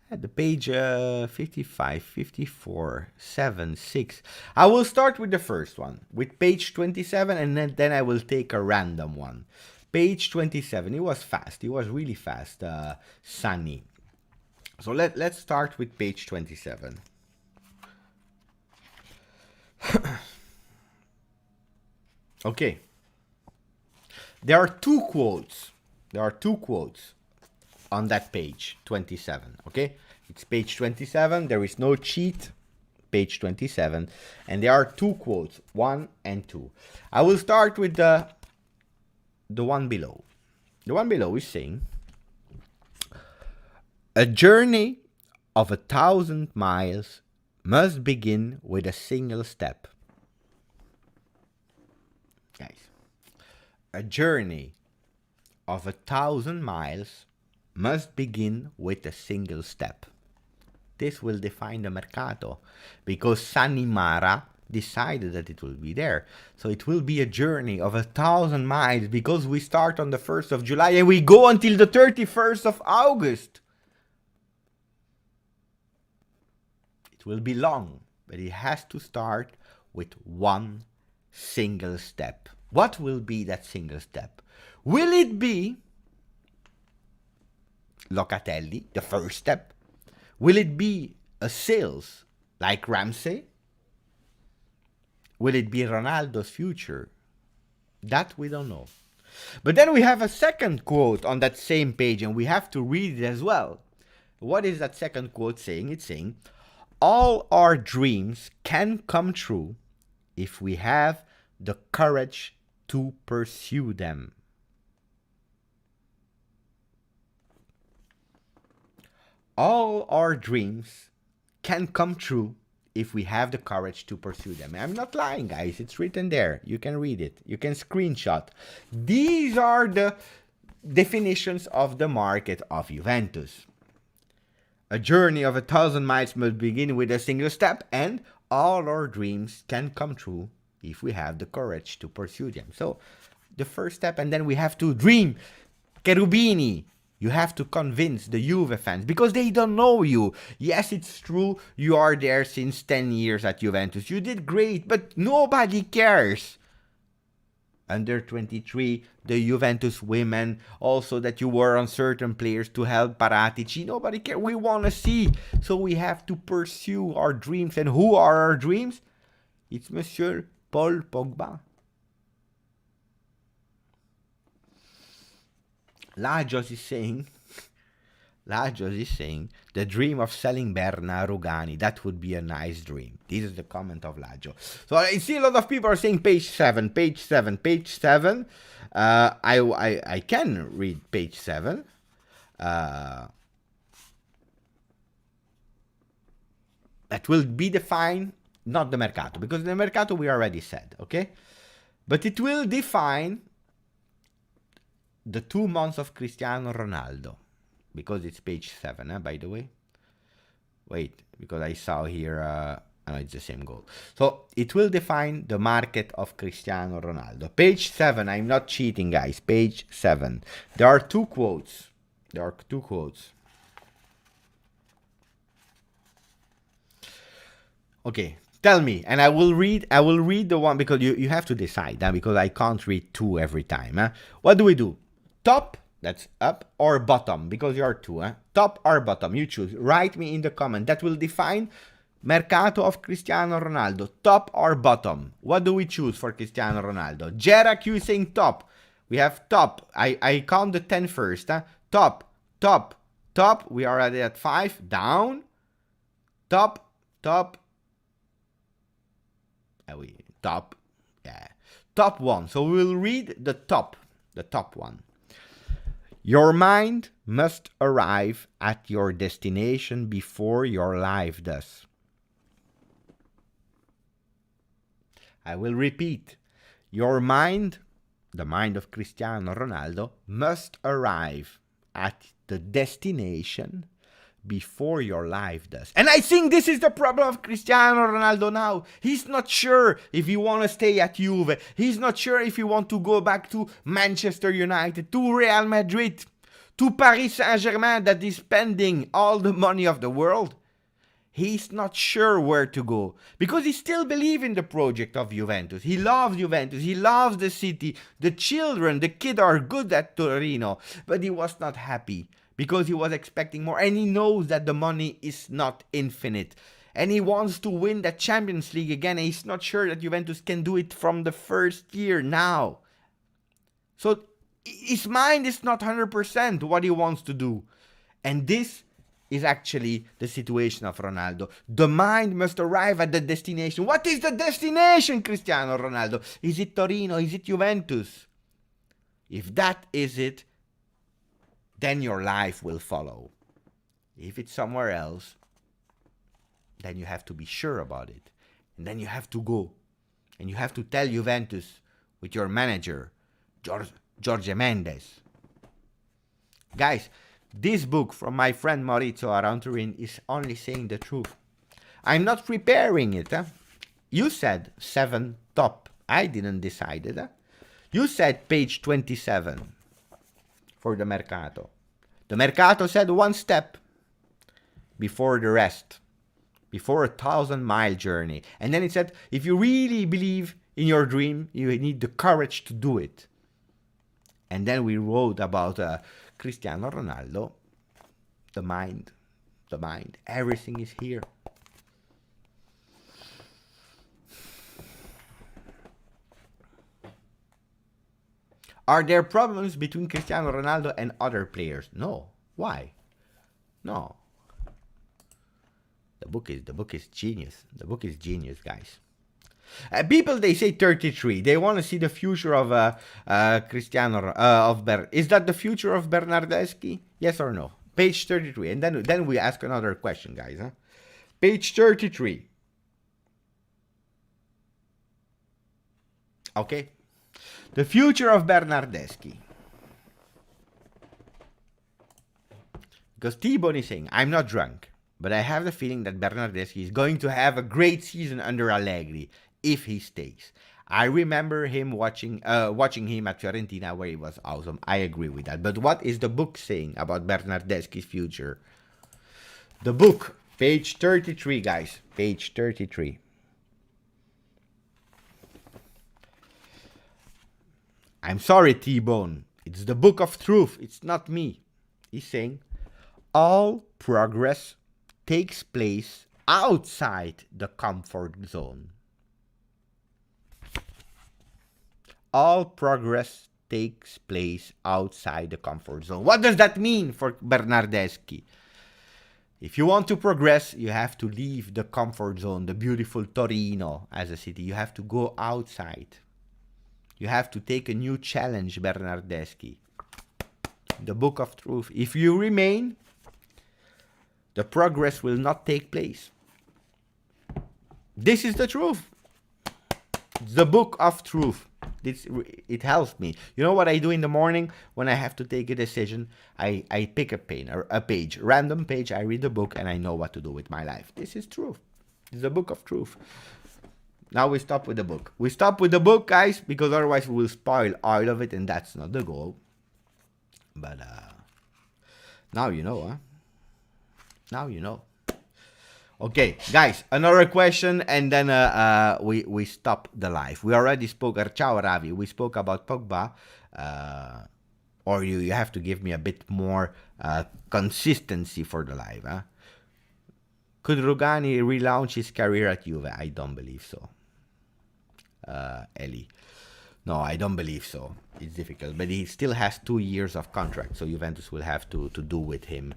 At the page 55, 54, 7, 6. I will start with the first one, with page 27, and then I will take a random one. Page 27, he was fast. He was really fast, Sunny. So let's start with page 27. Okay. There are two quotes. On that page 27, okay? It's page 27. There is no cheat. Page 27, and there are two quotes, 1 and 2. I will start with the one below. The one below is saying, a journey of 1,000 miles must begin with a single step. Guys, a journey of 1,000 miles must begin with a single step. This will define the mercato because Sanimara decided that it will be there. So it will be a journey of 1,000 miles because we start on the 1st of July and we go until the 31st of August. It will be long, but it has to start with one single step. What will be that single step? Will it be Locatelli, the first step? Will it be a sales like Ramsey? Will it be Ronaldo's future? That we don't know. But then we have a second quote on that same page and we have to read it as well. What is that second quote saying? It's saying, all our dreams can come true if we have the courage to pursue them. All our dreams can come true if we have the courage to pursue them. I'm not lying, guys. It's written there. You can read it. You can screenshot. These are the definitions of the market of Juventus. A journey of 1,000 miles must begin with a single step, and all our dreams can come true if we have the courage to pursue them. So, the first step, and then we have to dream. Cherubini. You have to convince the Juve fans because they don't know you. Yes, it's true. You are there since 10 years at Juventus. You did great, but nobody cares. Under 23, the Juventus women, also that you were on certain players to help Paratici. Nobody cares. We want to see. So we have to pursue our dreams. And who are our dreams? It's Monsieur Paul Pogba. Lajos is saying, the dream of selling Berna Rugani, that would be a nice dream. This is the comment of Lajo. So I see a lot of people are saying page 7. I can read page 7. That will be defined not the Mercato, because the Mercato we already said, okay? But it will define the 2 months of Cristiano Ronaldo, because it's page 7, by the way. Wait, because I saw here, no, it's the same goal. So it will define the market of Cristiano Ronaldo. Page 7, I'm not cheating, guys. Page 7. There are 2 quotes. Okay, tell me, and I will read the one, because you have to decide, because I can't read 2 every time. What do we do? Top, that's up, or bottom, because you are 2. Top or bottom, you choose. Write me in the comment. That will define Mercato of Cristiano Ronaldo. Top or bottom? What do we choose for Cristiano Ronaldo? Jerak, you saying top. We have top. I count the 10 first. Top, top, top. We are already at 5. Down. Top, top. Top. Yeah. Top 1. So we will read the top one. Your mind must arrive at your destination before your life does. I will repeat. Your mind, the mind of Cristiano Ronaldo, must arrive at the destination before your life does. And I think this is the problem of Cristiano Ronaldo now. He's not sure if he wants to stay at Juve. He's not sure if he wants to go back to Manchester United, to Real Madrid, to Paris Saint-Germain that is spending all the money of the world. He's not sure where to go because he still believes in the project of Juventus. He loves Juventus. He loves the city. The children, the kids are good at Torino, but he was not happy because he was expecting more, and he knows that the money is not infinite. And he wants to win the Champions League again, and he's not sure that Juventus can do it from the first year now. So his mind is not 100% what he wants to do. And this is actually the situation of Ronaldo. The mind must arrive at the destination. What is the destination, Cristiano Ronaldo? Is it Torino? Is it Juventus? If that is it, then your life will follow. If it's somewhere else, then you have to be sure about it. And then you have to go. And you have to tell Juventus with your manager, Jorge Mendes. Guys, this book from my friend Maurizio Aranturin is only saying the truth. I'm not preparing it. You said 7 top. I didn't decide it. You said page 27. For the Mercato. The Mercato said 1 step before the rest, before a 1,000-mile journey. And then it said, if you really believe in your dream, you need the courage to do it. And then we wrote about Cristiano Ronaldo, the mind, everything is here. Are there problems between Cristiano Ronaldo and other players? No. Why? No. The book is genius. The book is genius, guys. People, they say 33. They want to see the future of Cristiano. Is that the future of Bernardeschi? Yes or no? Page 33. And then we ask another question, guys. Page 33. Okay. The future of Bernardeschi. Because T-Bone is saying, I'm not drunk, but I have the feeling that Bernardeschi is going to have a great season under Allegri if he stays. I remember him watching him at Fiorentina where he was awesome. I agree with that. But what is the book saying about Bernardeschi's future? The book, page 33, guys. Page 33. I'm sorry, T-Bone. It's the book of truth. It's not me. He's saying, all progress takes place outside the comfort zone. All progress takes place outside the comfort zone. What does that mean for Bernardeschi? If you want to progress, you have to leave the comfort zone, the beautiful Torino as a city. You have to go outside. You have to take a new challenge, Bernardeschi. The book of truth. If you remain, the progress will not take place. This is the truth. The book of truth. It helps me. You know what I do in the morning when I have to take a decision? I pick a pen or a page, random page. I read the book and I know what to do with my life. This is truth. It's the book of truth. Now we stop with the book. We stop with the book, guys, because otherwise we will spoil all of it, and that's not the goal. But now you know, huh? Now you know. Okay, guys, another question, and then we stop the live. We already spoke. Ciao, Ravi. We spoke about Pogba. Or you have to give me a bit more consistency for the live, huh? Could Rugani relaunch his career at Juve? I don't believe so. Ellie. No, I don't believe so. It's difficult. But he still has 2 years of contract, so Juventus will have to do with him.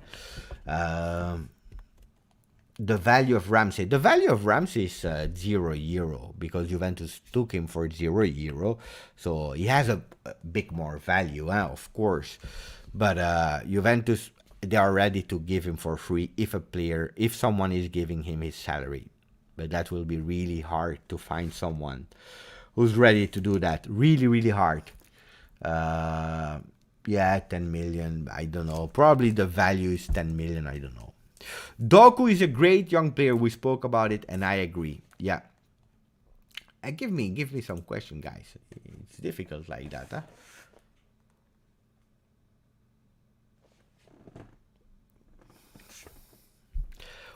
The value of Ramsey. The value of Ramsey is €0 because Juventus took him for €0. So he has a big more value, of course. But Juventus, they are ready to give him for free if someone is giving him his salary. But that will be really hard to find someone who's ready to do that. Really, really hard. 10 million. I don't know. Probably the value is 10 million. I don't know. Doku is a great young player. We spoke about it, and I agree. Yeah. Give me some question, guys. It's difficult like that, huh?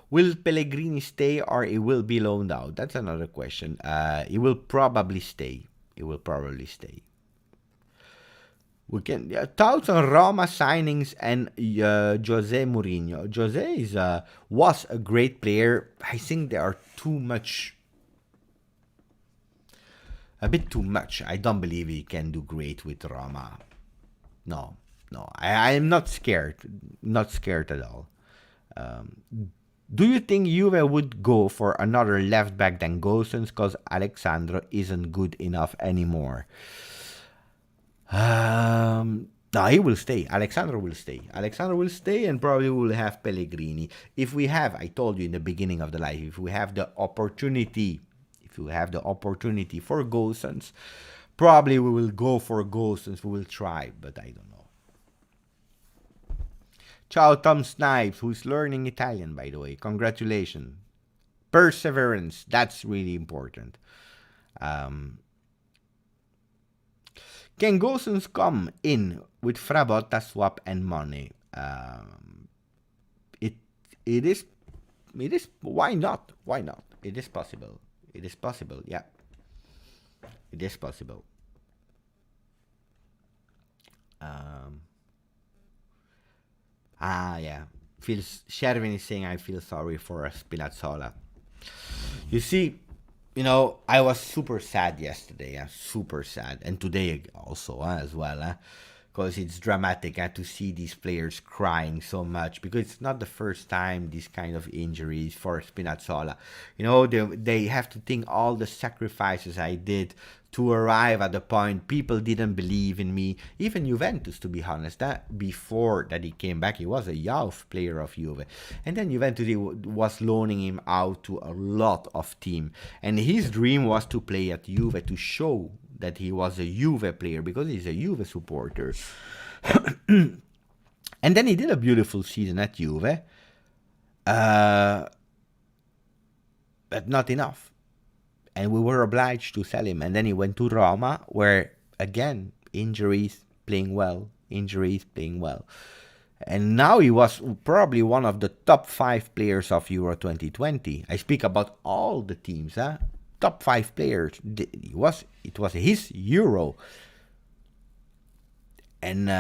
Will Pellegrini stay or he will be loaned out? That's another question. He will probably stay. We can thoughts on Roma signings and Jose Mourinho. Jose was a great player. I think they are a bit too much. I don't believe he can do great with Roma. No. I am not scared. Not scared at all. Do you think Juve would go for another left back than Gosens because Alexandro isn't good enough anymore? No, he will stay. Alexandro will stay. And probably will have Pellegrini. If we have, I told you in the beginning of the live, if we have the opportunity for Gosens, probably we will go for Gosens. We will try, but I don't know. Ciao, Tom Snipes, who's learning Italian, by the way. Congratulations. Perseverance, that's really important. Can Gosens come in with Frabotta swap and money? It is. Why not? It is possible. Yeah. It is possible. Yeah. Shervin is saying I feel sorry for Spinazzola. You see, I was super sad yesterday. Super sad. And today also as well. Because it's dramatic to see these players crying so much. Because it's not the first time these kind of injuries for Spinazzola. They have to think all the sacrifices I did to arrive at the point. People didn't believe in me. Even Juventus, to be honest. Before that he came back, he was a youth player of Juve. And then Juventus was loaning him out to a lot of teams. And his dream was to play at Juve to show that he was a Juve player because he's a Juve supporter. And then he did a beautiful season at Juve. But not enough. And we were obliged to sell him. And then he went to Roma, where, again, injuries, playing well. And now he was probably one of the top 5 players of Euro 2020. I speak about all the teams, top 5 players. It was his Euro. And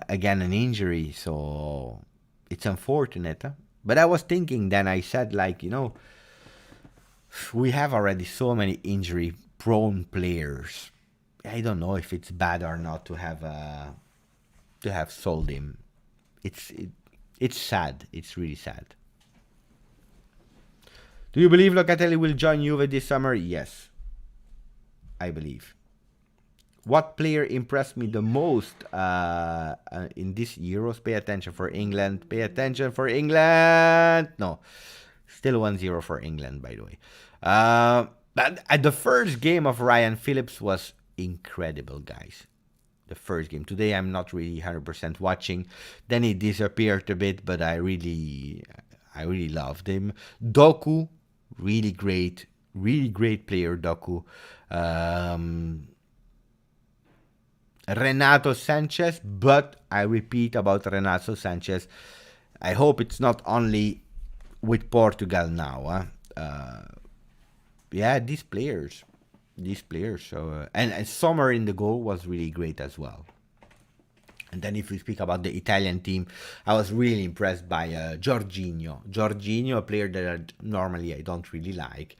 again, an injury. So it's unfortunate. But I was thinking then, I said, we have already so many injury-prone players. I don't know if it's bad or not to have sold him. It's sad. It's really sad. Do you believe Locatelli will join Juve this summer? Yes, I believe. What player impressed me the most in this Euros? Pay attention for England. No. Still 1-0 for England, by the way. But at the first game of Ryan Phillips was incredible, guys. The first game. Today I'm not really 100% watching. Then he disappeared a bit, but I really loved him. Doku, really great player. Doku. Um, Renato Sanchez, but I repeat about Renato Sanchez. I hope it's not only with Portugal now. Yeah, these players. So and Sommer in the goal was really great as well. And then if we speak about the Italian team, I was really impressed by Jorginho. Jorginho, a player that normally I don't really like.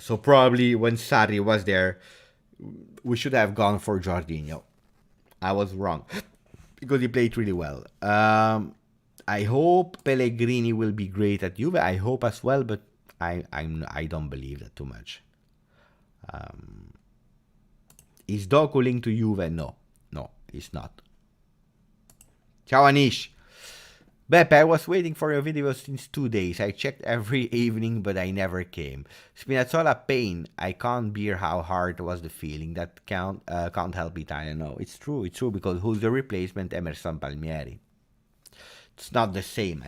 So probably when Sarri was there, we should have gone for Jorginho. I was wrong because he played really well. I hope Pellegrini will be great at Juve. I hope as well, but I don't believe that too much. Is Doku linked to Juve? No, it's not. Ciao Anish. Beppe, I was waiting for your video since 2 days. I checked every evening, but I never came. Spinazzola pain. I can't bear how hard was the feeling. That can't help Italian. No, it's true, because who's the replacement? Emerson Palmieri. It's not the same.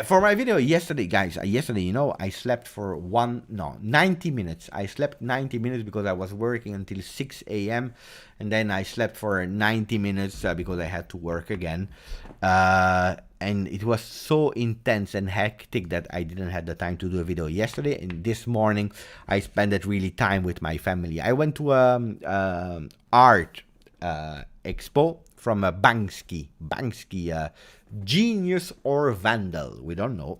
For my video yesterday, guys, I slept for 90 minutes. I slept 90 minutes because I was working until 6 a.m. And then I slept for 90 minutes because I had to work again. And it was so intense and hectic that I didn't have the time to do a video yesterday. And this morning, I spent it really time with my family. I went to art expo from a Banksy, genius or vandal, we don't know.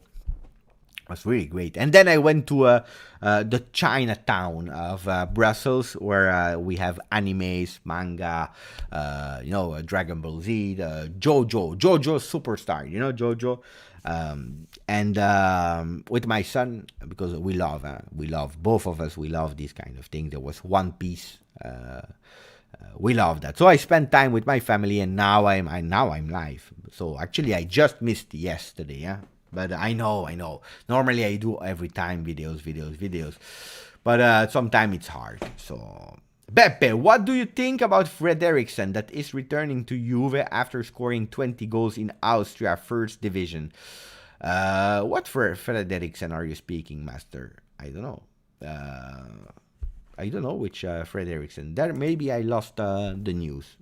It was really great. And then I went to the Chinatown of Brussels, where we have animes, manga, Dragon Ball Z, JoJo Superstar, JoJo. And with my son, because we love both of us, we love these kind of things. There was One Piece. We love that. So I spent time with my family, and now I'm live. So actually, I just missed yesterday, yeah. But I know. Normally, I do every time videos. But sometimes it's hard. So, Beppe, what do you think about Frederiksen that is returning to Juve after scoring 20 goals in Austria First Division? What for Frederiksen are you speaking, Master? I don't know. I don't know which Frederiksen. There, maybe I lost the news.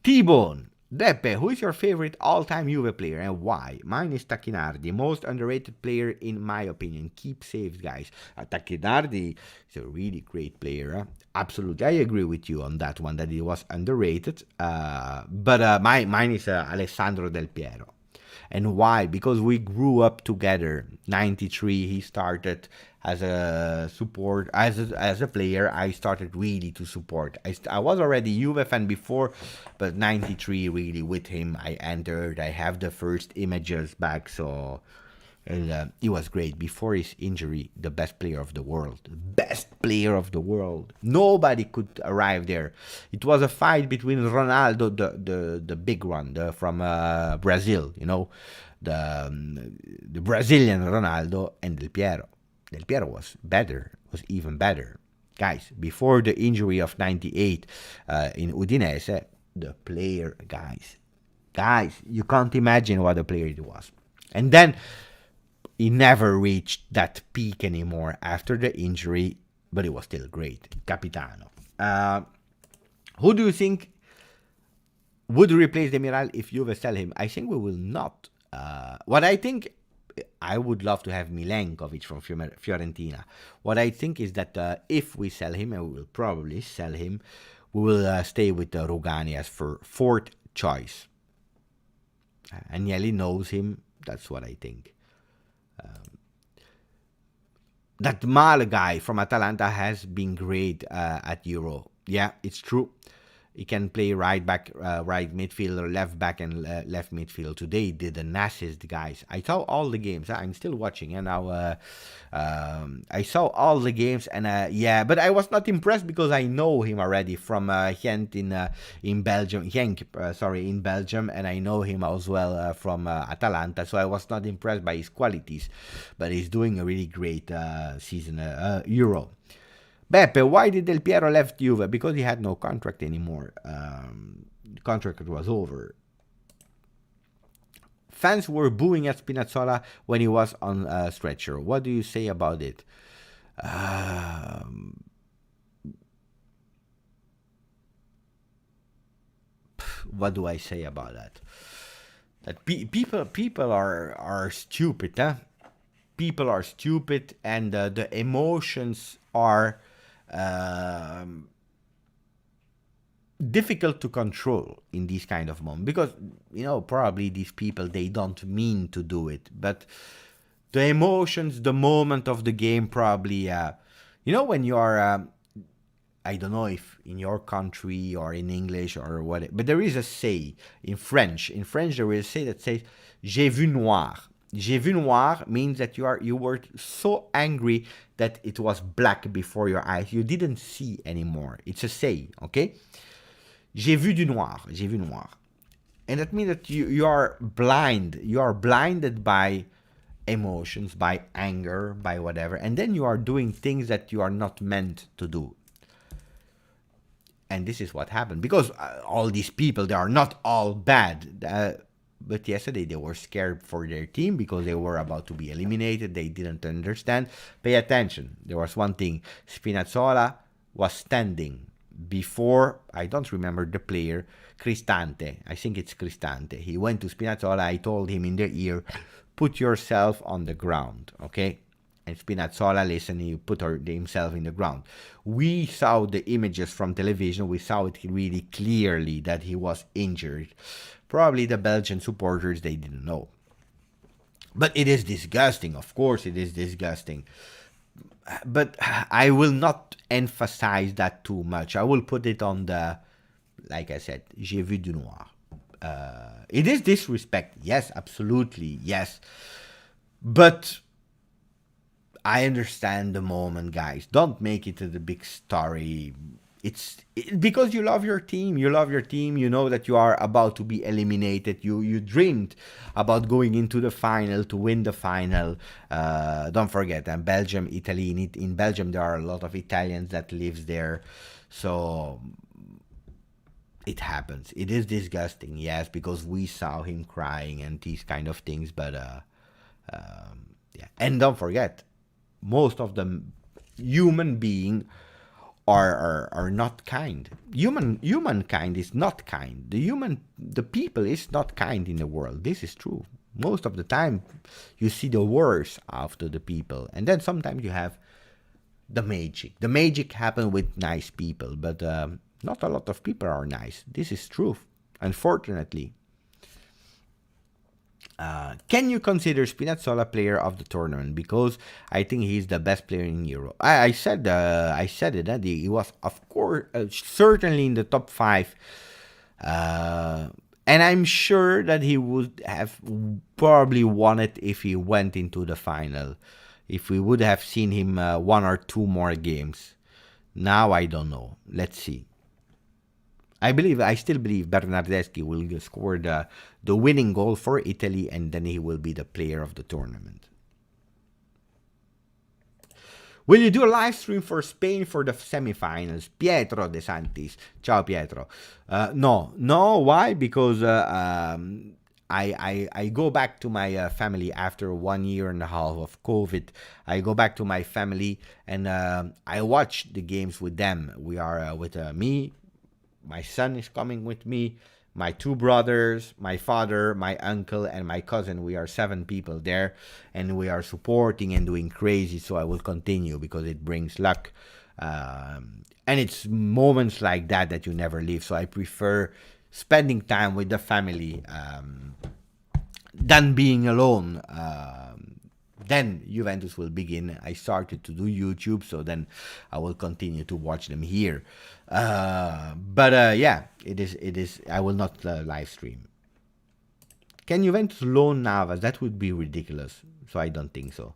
T-Bone. Beppe, who is your favorite all-time Juve player and why? Mine is Tacchinardi, most underrated player in my opinion. Keep safe, guys. Tacchinardi is a really great player. Huh? Absolutely, I agree with you on that one, that he was underrated. But mine is Alessandro Del Piero. And why? Because we grew up together. 93, he started as a support, as a player. I started really to support. I was already Juve fan before, but 93 really with him. I entered. I have the first images back, so and he was great. Before his injury, the best player of the world. Nobody could arrive there. It was a fight between Ronaldo, the big one, from Brazil, the Brazilian Ronaldo, and Del Piero. Del Piero was even better. Guys, before the injury of 98 in Udinese, the player, guys, you can't imagine what a player it was. And then he never reached that peak anymore after the injury, but it was still great. Capitano. Who do you think would replace Demiral if Juve sell him? I think we will not. What I think, I would love to have Milenkovic from Fiorentina. What I think is that if we sell him, and we will probably sell him, we will stay with Rugani as for fourth choice. Agnelli knows him. That's what I think. That Mal guy from Atalanta has been great at Euro. Yeah, it's true. He can play right back, right midfield, or left back and left midfield. Today he did an assist, guys. I saw all the games. I'm still watching, and now I saw all the games, and yeah, but I was not impressed because I know him already from Gent in Belgium, Genk, sorry, in Belgium, and I know him as well from Atalanta. So I was not impressed by his qualities, but he's doing a really great season, Euro. Beppe, why did Del Piero left Juve? Because he had no contract anymore. The contract was over. Fans were booing at Spinazzola when he was on a stretcher. What do you say about it? What do I say about that? That people are stupid, huh? People are stupid, and the emotions are difficult to control in these kind of moments, because probably these people, they don't mean to do it, but the emotions, the moment of the game, probably when you are I don't know if in your country or in English or what, but there is a say in French. In French, there is a say that says "J'ai vu noir." J'ai vu noir means that you were so angry that it was black before your eyes. You didn't see anymore. It's a say, okay? J'ai vu du noir. J'ai vu noir. And that means that you are blind. You are blinded by emotions, by anger, by whatever. And then you are doing things that you are not meant to do. And this is what happened. Because all these people, they are not all bad. But yesterday they were scared for their team because they were about to be eliminated. They didn't understand. Pay attention. There was one thing. Spinazzola was standing before, I don't remember the player, Cristante. I think it's Cristante. He went to Spinazzola. I told him in the ear, put yourself on the ground, okay? And Spinazzola listened. He put himself in the ground. We saw the images from television. We saw it really clearly that he was injured. Probably the Belgian supporters, they didn't know. But it is disgusting. Of course it is disgusting. But I will not emphasize that too much. I will put it on the, like I said, j'ai vu du noir. It is disrespect. Yes, absolutely. Yes. But I understand the moment, guys. Don't make it a big story. It's because you love your team. You love your team. You know that you are about to be eliminated. You dreamed about going into the final to win the final. Don't forget, Belgium, Italy. In Belgium, there are a lot of Italians that lives there. So it happens. It is disgusting, yes, because we saw him crying and these kind of things. But yeah, and don't forget, most of them human being are not kind. Humankind is not kind. The people is not kind in the world. This is true. Most of the time, you see the worst after the people, and then sometimes you have the magic. The magic happens with nice people, but not a lot of people are nice. This is true, unfortunately. Can you consider Spinazzola player of the tournament? Because I think he's the best player in Euro. I said it. He was, of course, certainly in the top 5. And I'm sure that he would have probably won it if he went into the final. If we would have seen him 1 or 2 more games. Now I don't know. Let's see. I still believe Bernardeschi will score the winning goal for Italy, and then he will be the player of the tournament. Will you do a live stream for Spain for the semifinals? Pietro De Santis. Ciao, Pietro. No. Why? Because I go back to my family after 1 year and a half of COVID. I go back to my family, and I watch the games with them. We are with me. My son is coming with me, my 2 brothers, my father, my uncle, and my cousin. We are 7 people there, and we are supporting and doing crazy, so I will continue because it brings luck. And it's moments like that you never leave, so I prefer spending time with the family than being alone Then Juventus will begin. I started to do YouTube, so then I will continue to watch them here. But yeah, it is. It is. I will not live stream. Can Juventus loan Navas? That would be ridiculous. So I don't think so.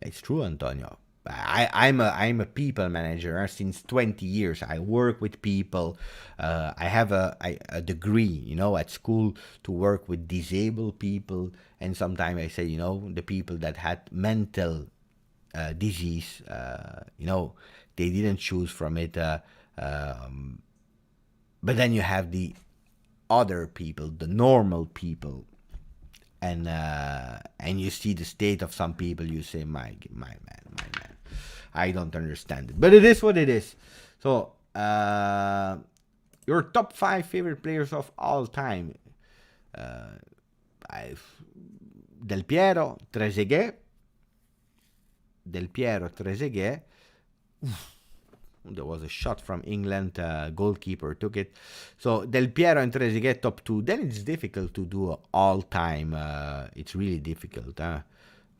It's true, Antonio. I'm a people manager since 20 years. I work with people. I have a degree, at school to work with disabled people. And sometimes I say, the people that had mental disease, they didn't choose from it. But then you have the other people, the normal people, and you see the state of some people. You say, my man, I don't understand it, but it is what it is. So your top 5 favorite players of all time. Del Piero, Trezeguet. There was a shot from England, goalkeeper took it. So Del Piero and Trezeguet top 2. Then it's difficult to do all time. It's really difficult.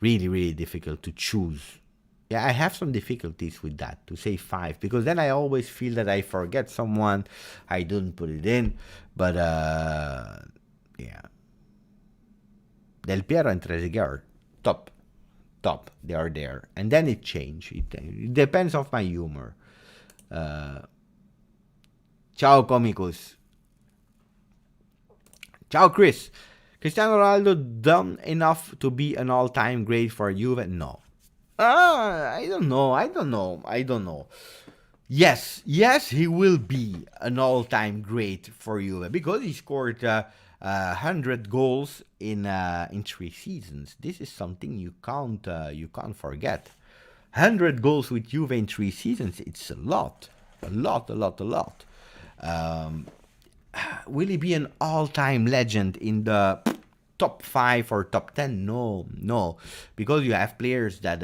Really, really difficult to choose. Yeah, I have some difficulties with that, to say 5, because then I always feel that I forget someone. I didn't put it in. But yeah. Del Piero and Trezeguet are top. They are there. And then it changes. It depends on my humor. Ciao Comicus. Ciao Chris. Cristiano Ronaldo done enough to be an all-time great for Juve? No. I don't know. Yes, he will be an all-time great for Juve because he scored 100 goals in 3 seasons. This is something you can't forget. 100 goals with Juve in 3 seasons. It's a lot. Will he be an all-time legend in the top 5 or top 10? No, because you have players that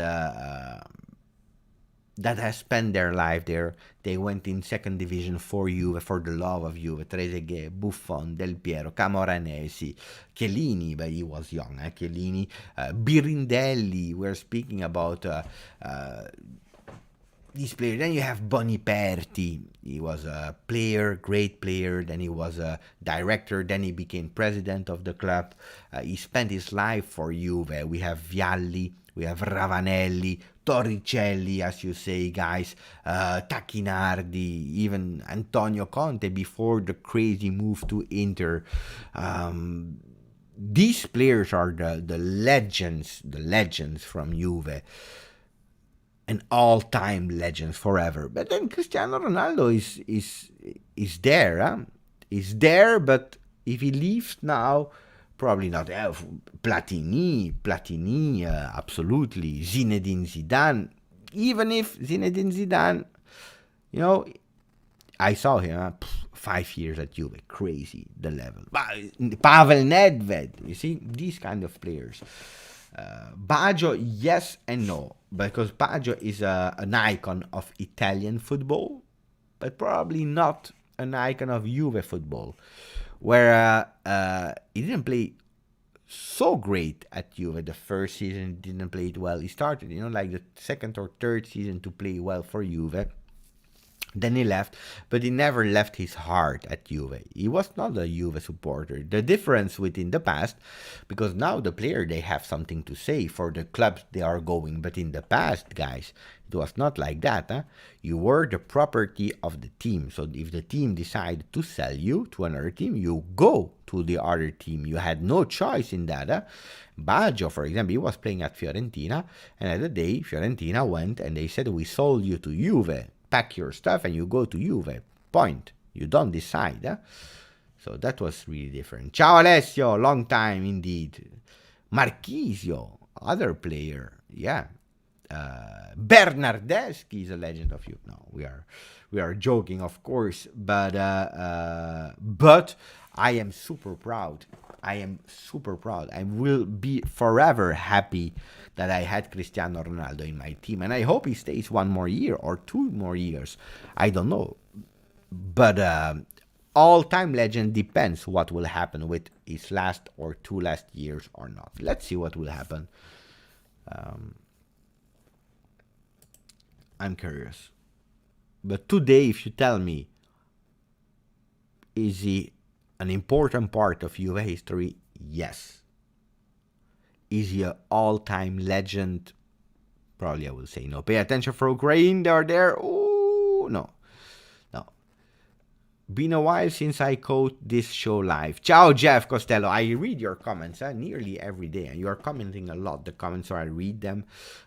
has spent their life there. They went in second division for Juve, for the love of Juve. Trezeguet, Buffon, Del Piero, Camoranesi, Chiellini, but he was young. Chiellini, Birindelli. We're speaking about these players. Then you have Boniperti. He was a player, great player. Then he was a director. Then he became president of the club. He spent his life for Juve. We have Vialli. We have Ravanelli, Torricelli, as you say, guys, Tacchinardi, even Antonio Conte before the crazy move to Inter. These players are the legends from Juve. And all-time legends forever. But then Cristiano Ronaldo is there. Huh? Is there, but if he leaves now, probably not. Platini, absolutely. Zinedine Zidane. Even if Zinedine Zidane, I saw him 5 years at Juve. Crazy, the level. Pavel Nedved. You see, these kind of players. Baggio, yes and no. Because Baggio is an icon of Italian football, but probably not an icon of Juve football. Where he didn't play so great at Juve. The first season he didn't play it well. He started, like the second or third season to play well for Juve. Then he left, but he never left his heart at Juve. He was not a Juve supporter. The difference within the past, because now the player, they have something to say for the clubs they are going. But in the past, guys, it was not like that. Huh? You were the property of the team. So if the team decided to sell you to another team, you go to the other team. You had no choice in that. Huh? Baggio, for example, he was playing at Fiorentina, and at the day, Fiorentina went and they said, we sold you to Juve. Pack your stuff and you go to Juve. Point. You don't decide. Huh? So that was really different. Ciao Alessio, long time indeed. Marchisio, other player. Yeah. Bernardeschi is a legend of you. No, we are joking, of course, but I am super proud. I will be forever happy that I had Cristiano Ronaldo in my team, and I hope he stays 1 more year or 2 more years. I don't know, but all-time legend depends what will happen with his last or 2 last years or not. Let's see what will happen. I'm curious. But today, if you tell me, is he an important part of Juve history? Yes. Is he an all-time legend? Probably I will say no. Pay attention for Ukraine, they're there. Oh, no. No. Been a while since I caught this show live. Ciao, Jeff Costello. I read your comments nearly every day, and you are commenting a lot. The comments, so I read them.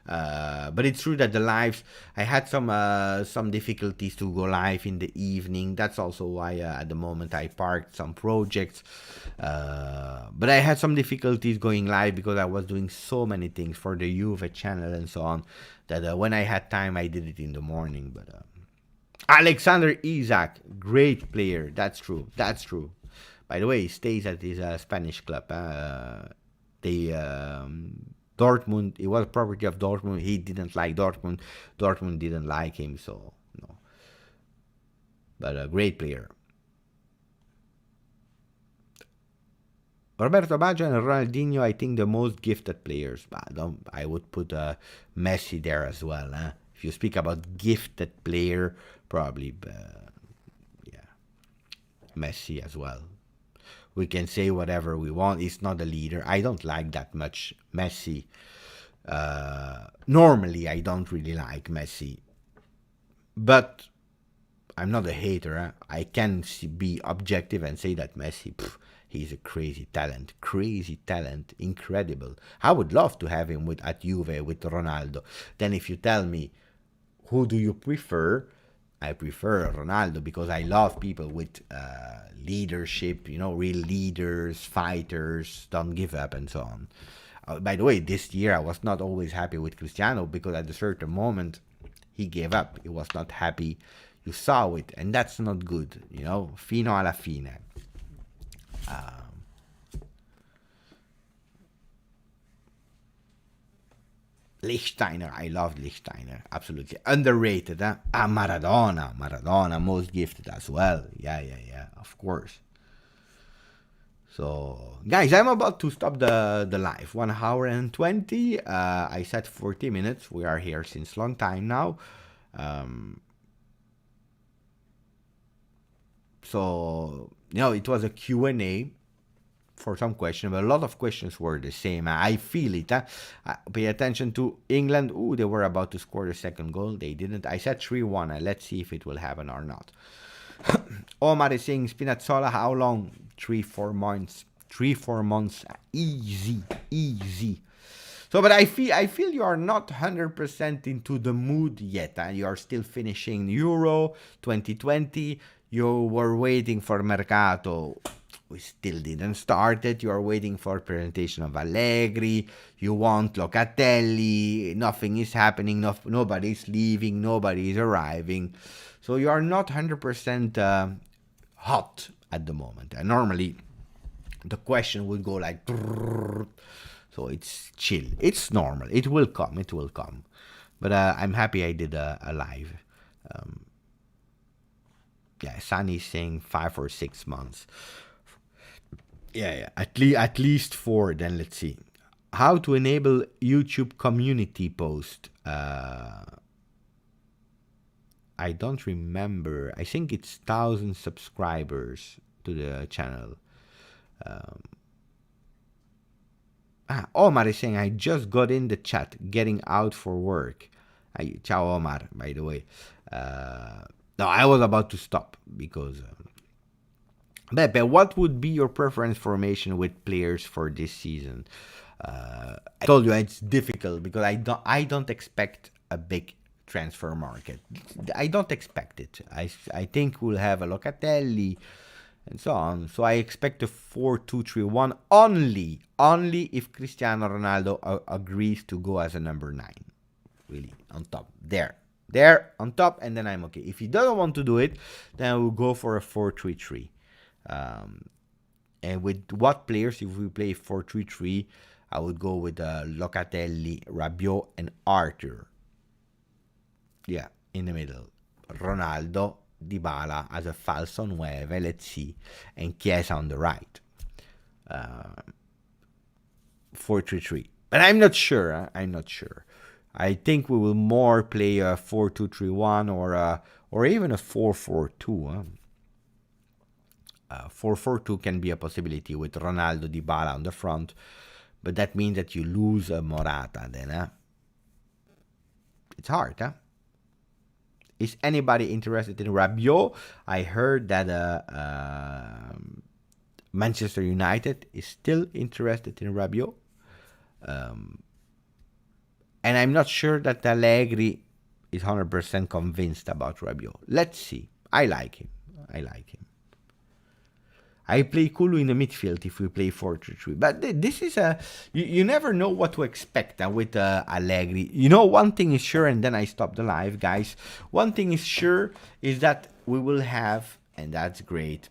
But it's true that the lives, I had some difficulties to go live in the evening. That's also why at the moment I parked some projects. But I had some difficulties going live because I was doing so many things for the Juve channel and so on that when I had time, I did it in the morning. But Alexander Isak, great player. That's true. That's true. By the way, he stays at his Spanish club. Dortmund, it was property of Dortmund. He didn't like Dortmund. Dortmund didn't like him, so no. But a great player. Roberto Baggio and Ronaldinho, I think the most gifted players. I would put Messi there as well. If you speak about gifted player, probably, yeah, Messi as well. We can say whatever we want. He's not a leader. I don't like that much Messi. Normally, I don't really like Messi. But I'm not a hater. I can be objective and say that Messi, he's a crazy talent, incredible. I would love to have him at Juve with Ronaldo. Then if you tell me, who do you prefer? I prefer Ronaldo because I love people with leadership, real leaders, fighters, don't give up and so on. By the way, this year I was not always happy with Cristiano because at a certain moment he gave up. He was not happy. You saw it, and that's not good, fino alla fine. Lichtsteiner, I love Lichtsteiner, absolutely. Underrated, huh? Maradona, most gifted as well. Yeah, of course. So, guys, I'm about to stop the live. 1 hour and 20. I said 40 minutes. We are here since long time now. So, it was a Q&A for some questions, but a lot of questions were the same. I feel it. Pay attention to England. Ooh, they were about to score the second goal. They didn't. I said 3-1. Let's see if it will happen or not. Omar is saying, Spinazzola, how long? 3-4 months. 3-4 months. Easy. So, but I feel you are not 100% into the mood yet. You are still finishing Euro 2020. You were waiting for Mercato. We still didn't start it. You are waiting for presentation of Allegri. You want Locatelli. Nothing is happening. Nobody is leaving. Nobody is arriving. So you are not 100% hot at the moment. And normally the question would go like, so it's chill. It's normal. It will come. But I'm happy I did a live. Sunny's saying 5 or 6 months. Yeah, at least 4. Then let's see. How to enable YouTube community post. I don't remember. I think it's 1,000 subscribers to the channel. Omar is saying, I just got in the chat, getting out for work. Ciao, Omar, by the way. No, I was about to stop because... Beppe, what would be your preference formation with players for this season? I told you it's difficult because I don't expect a big transfer market. I don't expect it. I think we'll have a Locatelli and so on. So I expect a 4-2-3-1 only if Cristiano Ronaldo agrees to go as a number 9. Really, on top. There on top, and then I'm okay. If he doesn't want to do it, then we'll go for a 4-3-3. And with what players, if we play 4-3-3, I would go with Locatelli, Rabiot, and Arthur. Yeah, in the middle. Ronaldo, Dybala as a falso 9, let's see, and Chiesa on the right. 4-3-3. But I'm not sure. I'm not sure. I think we will more play a 4-2-3-1 or even a 4-4-2. 4-4-2 can be a possibility with Ronaldo, Dybala on the front, but that means that you lose Morata then. It's hard, huh? Is anybody interested in Rabiot? I heard that Manchester United is still interested in Rabiot. And I'm not sure that Allegri is 100% convinced about Rabiot. Let's see. I like him. I play Kulu in the midfield if we play 4-3-3. But this is you never know what to expect with Allegri. You know, one thing is sure, and then I stop the live, guys. One thing is sure is that we will have, and that's great,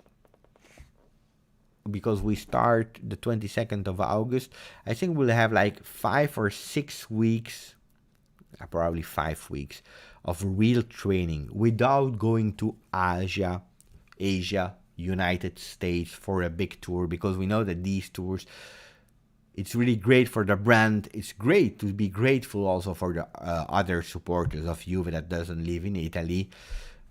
because we start the 22nd of August. I think we'll have like 5 or 6 weeks, probably 5 weeks, of real training without going to Asia, United States for a big tour, because we know that these tours, it's really great for the brand. It's great to be grateful also for the other supporters of Juve that doesn't live in Italy,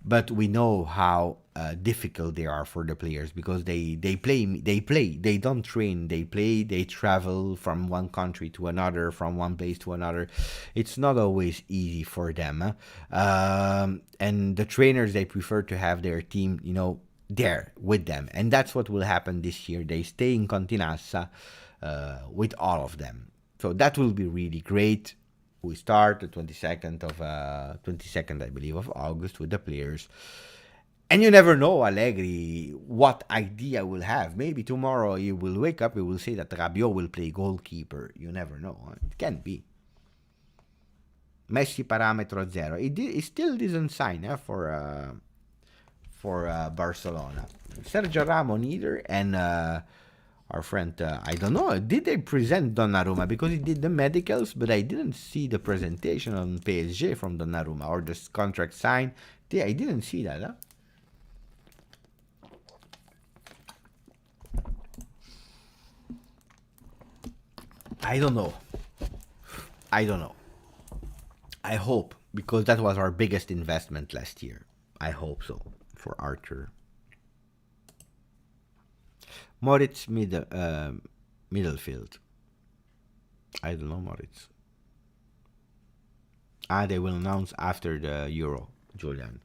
but we know how difficult they are for the players, because they don't train, they play, they travel from one country to another, from one place to another. It's not always easy for them, and the trainers, they prefer to have their team, there with them, and that's what will happen this year. They stay in Continassa with all of them, so that will be really great. We start the 22nd, I believe, of August with the players, and you never know Allegri what idea will have. Maybe tomorrow he will wake up, he will say that Rabiot will play goalkeeper. You never know. It can be. Messi parametro zero. He still didn't sign for Barcelona. Sergio Ramos neither, and our friend, I don't know, did they present Donnarumma? Because he did the medicals, but I didn't see the presentation on PSG from Donnarumma, or the contract signed. I didn't see that, huh? I don't know. I hope, because that was our biggest investment last year. I hope so. For Archer. Moritz Middelfield. I don't know Moritz. They will announce after the Euro, Julian.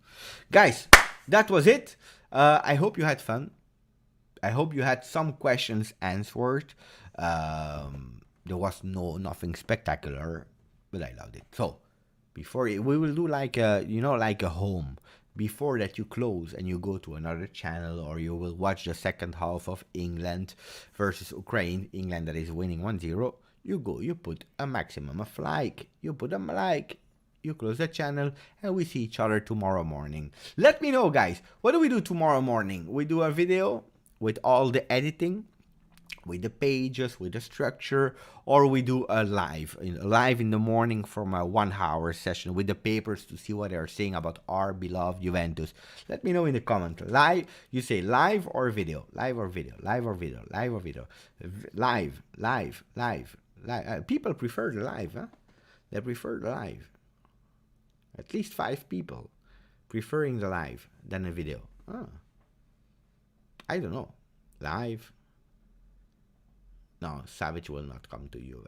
Guys, that was it. I hope you had fun. I hope you had some questions answered. There was nothing spectacular, but I loved it. So, before we will do like a home. Before that, you close and you go to another channel, or you will watch the second half of England versus Ukraine. England that is winning 1-0. You go, you put a maximum of like. You put a like. You close the channel, and we see each other tomorrow morning. Let me know, guys. What do we do tomorrow morning? We do a video with all the editing, with the pages, with the structure, or we do a live in the morning from a 1-hour session with the papers to see what they are saying about our beloved Juventus. Let me know in the comment. Live, you say live or video, live or video, live or video, live or video, live. People prefer the live, huh? They prefer the live. At least 5 people preferring the live than a video. I don't know. Live. No, Savage will not come to Juve.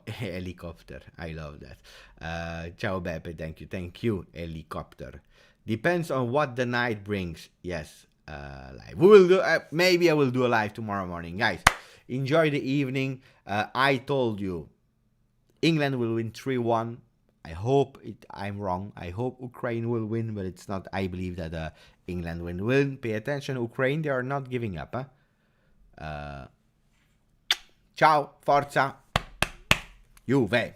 Helicopter. I love that. Ciao Beppe, thank you, helicopter. Depends on what the night brings. Yes, live. We will do. Maybe I will do a live tomorrow morning, guys. Enjoy the evening. I told you, England will win 3-1. I hope I'm wrong. I hope Ukraine will win, but it's not. I believe that England will win. Pay attention, Ukraine. They are not giving up. Ciao, forza, Juve.